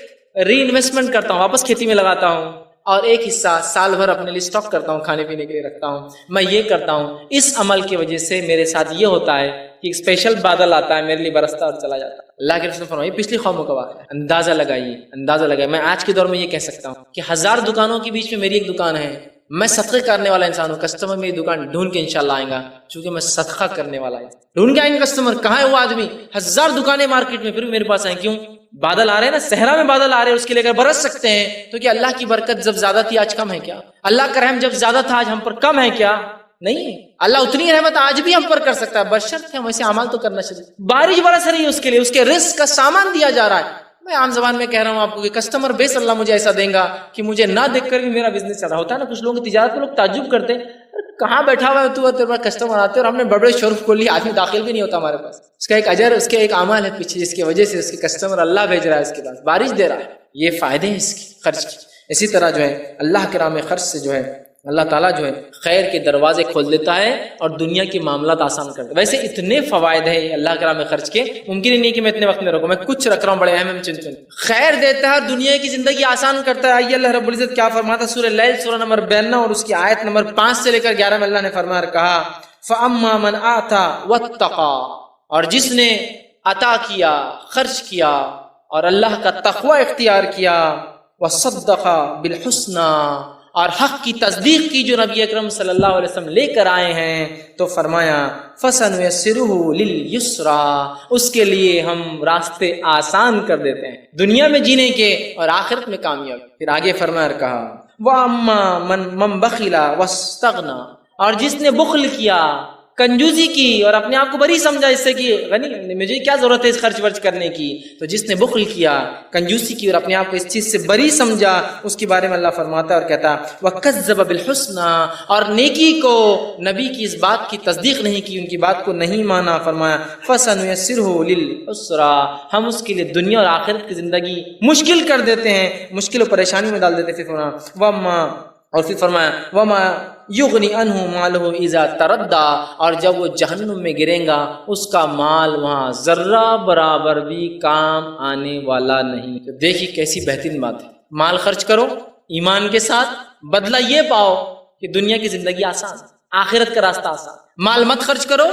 ری انویسٹمنٹ کرتا ہوں، واپس کھیتی میں لگاتا ہوں، اور ایک حصہ سال بھر اپنے لیے اسٹاک کرتا ہوں، کھانے پینے کے لیے رکھتا ہوں۔ میں یہ کرتا ہوں، اس عمل کی وجہ سے میرے ساتھ یہ ہوتا ہے کہ ایک اسپیشل بادل آتا ہے میرے لیے، برستا اور چلا جاتا ہے۔ اللہ کے رسول فرمایا پچھلی قوموں کا واقعہ ہے، اندازہ لگائیے۔ میں آج کے دور میں یہ کہہ سکتا ہوں کہ 1000 دکانوں کے بیچ میں میری ایک دکان ہے، میں صدقے کرنے والا انسان ہوں، کسٹمر میری دکان ڈھونڈ کے انشاءاللہ آئیں گا، چونکہ میں صدقہ کرنے والا ہوں۔ ڈھونڈ کے آئیں گے کسٹمر، کہاں ہے وہ آدمی؟ 1000 دکانیں مارکیٹ میں، پھر بھی میرے پاس آئیں۔ کیوں؟ بادل آ رہے ہیں نا، صحرا میں بادل آ رہے ہیں، اس کے لے کر برس سکتے ہیں۔ تو کیا اللہ کی برکت جب زیادہ تھی آج کم ہے کیا؟ اللہ کا رحم جب زیادہ تھا آج ہم پر کم ہے کیا؟ نہیں، اللہ اتنی رحمت آج بھی ہم پر کر سکتا ہے، بشرط ہم ایسے اعمال تو کرنا چاہیے۔ بارش برس رہی ہے اس کے لیے، اس کے رزق کا سامان دیا جا رہا ہے۔ میں عام زبان میں کہہ رہا ہوں آپ کو کہ کسٹمر بیس اللہ مجھے ایسا دیں گا کہ مجھے نہ دیکھ کر بھی میرا بزنس چل رہا ہوتا ہے نا۔ کچھ لوگوں کی تجارت کو لوگ تعجب کرتے ہیں، کہاں بیٹھا ہوا ہے تو تیرے پاس کسٹمر آتے ہیں، اور ہم نے بڑے بڑے شوروم کھول لیا، آدمی داخل بھی نہیں ہوتا ہمارے پاس۔ اس کا ایک اجر، اس کے ایک عمل ہے پیچھے، جس کی وجہ سے اس کے کسٹمر اللہ بھیج رہا ہے، اس کے پاس بارش دے رہا ہے۔ یہ فائدے ہیں اس کی خرچ کی۔ اسی طرح جو ہے اللہ کے راہ میں خرچ سے جو ہے اللہ تعالیٰ جو ہے خیر کے دروازے کھول دیتا ہے اور دنیا کے معاملات آسان کر دیتا ہے۔ ویسے اتنے فوائد ہیں اللہ کے راہ میں خرچ کے، ممکن ہی نہیں کہ میں اتنے وقت میں رکھوں، میں کچھ رکھ رہا ہوں بڑے اہم چن۔ خیر دیتا ہے، دنیا کی زندگی آسان کرتا ہے۔ آئیے اللہ رب العزت کیا فرماتا ہے سورہ لیل سورہ نمبر 92 اور اس کی آیت نمبر 5 سے لے کر 11 میں اللہ نے فرمایا اور کہا فَأَمَّا مَنْ آتَى وَاتَّقَى، اور جس نے عطا کیا، خرچ کیا اور اللہ کا تقوی اختیار کیا، وَصَدَّقَ بِالْحُسْنَى، اور حق کی تصدیق کی جو نبی اکرم صلی اللہ علیہ وسلم لے کر آئے ہیں، تو فرمایا فَسَنُيَسِّرُهُ لِلْيُسْرَى، اس کے لیے ہم راستے آسان کر دیتے ہیں دنیا میں جینے کے اور آخرت میں کامیاب۔ پھر آگے فرمایا اور کہا وَأَمَّا مَن بَخِلَ وَاسْتَغْنَى، اور جس نے بخل کیا، کنجوسی کی اور اپنے آپ کو بری سمجھا اس سے کہ غنی مجھے کیا ضرورت ہے اس خرچ ورچ کرنے کی، تو جس نے بخل کیا، کنجوسی کی اور اپنے آپ کو اس چیز سے بری سمجھا، اس کے بارے میں اللہ فرماتا ہے اور کہتا وَكَذَّبَ بِالْحُسْنَى، اور نیکی کو، نبی کی اس بات کی تصدیق نہیں کی، ان کی بات کو نہیں مانا، فرمایا فَسَنُيَسِّرُهُ لِلْعُسْرَى، ہم اس کے لیے دنیا اور آخرت کی زندگی مشکل کر دیتے ہیں، مشکل و پریشانی میں ڈال دیتے ہیں۔ پھر فرمایا اور پھر فرمایا وَمَا یغنی عنہ مالہ اذا تردی، اور جب وہ جہنم میں گرے گا اس کا مال وہاں ذرہ برابر بھی کام آنے والا نہیں۔ تو دیکھیے کیسی بہترین بات ہے، مال خرچ کرو ایمان کے ساتھ، بدلہ یہ پاؤ کہ دنیا کی زندگی آسان، آخرت کا راستہ آسان۔ مال مت خرچ کرو،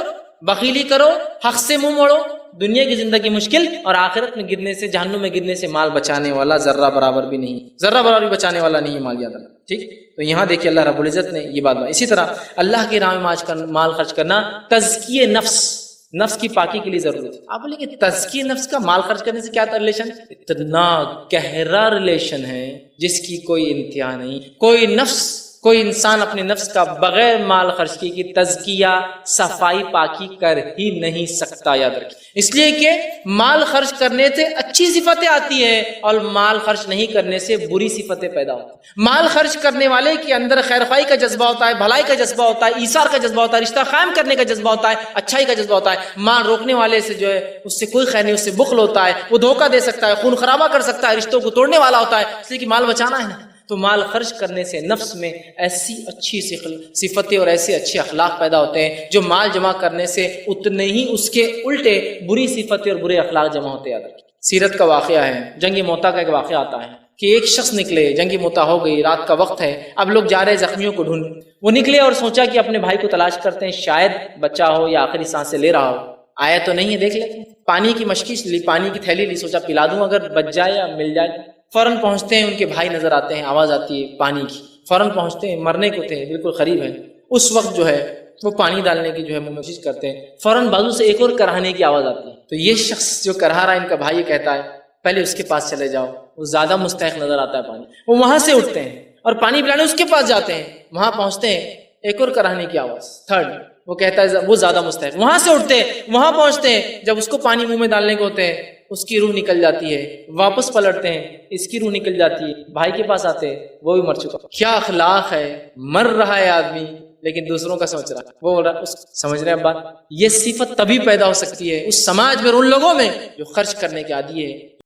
بخیلی کرو، حق سے منہ موڑو، دنیا کی زندگی مشکل اور آخرت میں گرنے سے، جہنم میں گرنے سے مال بچانے والا ذرہ برابر بھی نہیں، ذرہ برابر بھی بچانے والا نہیں ہے مال، یاد رکھنا، ٹھیک۔ تو یہاں دیکھیے اللہ رب العزت نے یہ بات۔ اسی طرح اللہ کی راہ میں مال خرچ کرنا تزکیہ نفس کی پاکی کے لیے ضرورت ہے۔ آپ بولیں کہ تزکیہ نفس کا مال خرچ کرنے سے کیا ریلیشن؟ اتنا گہرا ریلیشن ہے جس کی کوئی انتہا نہیں۔ کوئی انسان اپنے نفس کا بغیر مال خرچ کی تزکیہ، صفائی، پاکی کر ہی نہیں سکتا، یاد رکھیں۔ اس لیے کہ مال خرچ کرنے سے اچھی صفتیں آتی ہیں اور مال خرچ نہیں کرنے سے بری صفتیں پیدا ہوتی ہیں۔ مال خرچ کرنے والے کے اندر خیر خواہی کا جذبہ ہوتا ہے، بھلائی کا جذبہ ہوتا ہے، ایثار کا جذبہ ہوتا ہے، رشتہ قائم کرنے کا جذبہ ہوتا ہے، اچھائی کا جذبہ ہوتا ہے۔ مال روکنے والے سے جو ہے اس سے کوئی خیر نہیں، اس سے بخل ہوتا ہے، وہ دھوکہ دے سکتا ہے، خون خرابہ کر سکتا ہے، رشتوں کو توڑنے والا ہوتا ہے، اس لیے کہ مال بچانا ہے نا۔ تو مال خرچ کرنے سے نفس میں ایسی اچھی صفتیں اور ایسے اچھے اخلاق پیدا ہوتے ہیں، جو مال جمع کرنے سے اتنے ہی اس کے الٹے بری صفتیں اور برے اخلاق جمع ہوتے ہیں۔ سیرت کا واقعہ ہے، جنگ موتا کا ایک واقعہ آتا ہے کہ ایک شخص نکلے، جنگ موتا ہو گئی، رات کا وقت ہے، اب لوگ جا رہے ہیں زخمیوں کو ڈھونڈ۔ وہ نکلے اور سوچا کہ اپنے بھائی کو تلاش کرتے ہیں، شاید بچہ ہو یا آخری سانسیں لے رہا ہو، آیا تو نہیں ہے، دیکھ لیتے ہیں۔ پانی کی مشکیش لی، پانی کی تھیلی لی، سوچا پلا دوں اگر بچ جائے یا مل جائے۔ فوراً پہنچتے ہیں، ان کے بھائی نظر آتے ہیں، آواز آتی ہے پانی کی، فوراً پہنچتے ہیں، مرنے کو تھے، بالکل قریب ہیں۔ اس وقت جو ہے وہ پانی ڈالنے کی جو ہے کوشش کرتے ہیں، فوراً بازو سے ایک اور کراہنے کی آواز آتی ہے۔ تو یہ شخص جو کرا رہا ہے، ان کا بھائی کہتا ہے پہلے اس کے پاس چلے جاؤ، وہ زیادہ مستحق نظر آتا ہے پانی۔ وہ وہاں سے اٹھتے ہیں اور پانی پلانے اس کے پاس جاتے ہیں، وہاں پہنچتے ہیں، ایک اور کراہنے کی آواز، تھرڈ، وہ کہتا ہے وہ زیادہ مستحق۔ وہاں سے اٹھتے ہیں، وہاں پہنچتے ہیں، جب اس کو پانی منہ میں ڈالنے کو ہوتے ہیں، اس کی روح نکل جاتی ہے، واپس پلٹتے ہیں، اس کی روح نکل جاتی ہے، بھائی کے پاس آتے ہیں، وہ بھی مر چکا۔ کیا اخلاق ہے، مر رہا ہے آدمی لیکن دوسروں کا سوچ رہا ہے، وہ بول رہا ہے، سمجھ رہے ہیں بات؟ یہ صفت تبھی پیدا ہو سکتی ہے اس سماج میں، ان لوگوں میں جو خرچ کرنے کے عادی ہے۔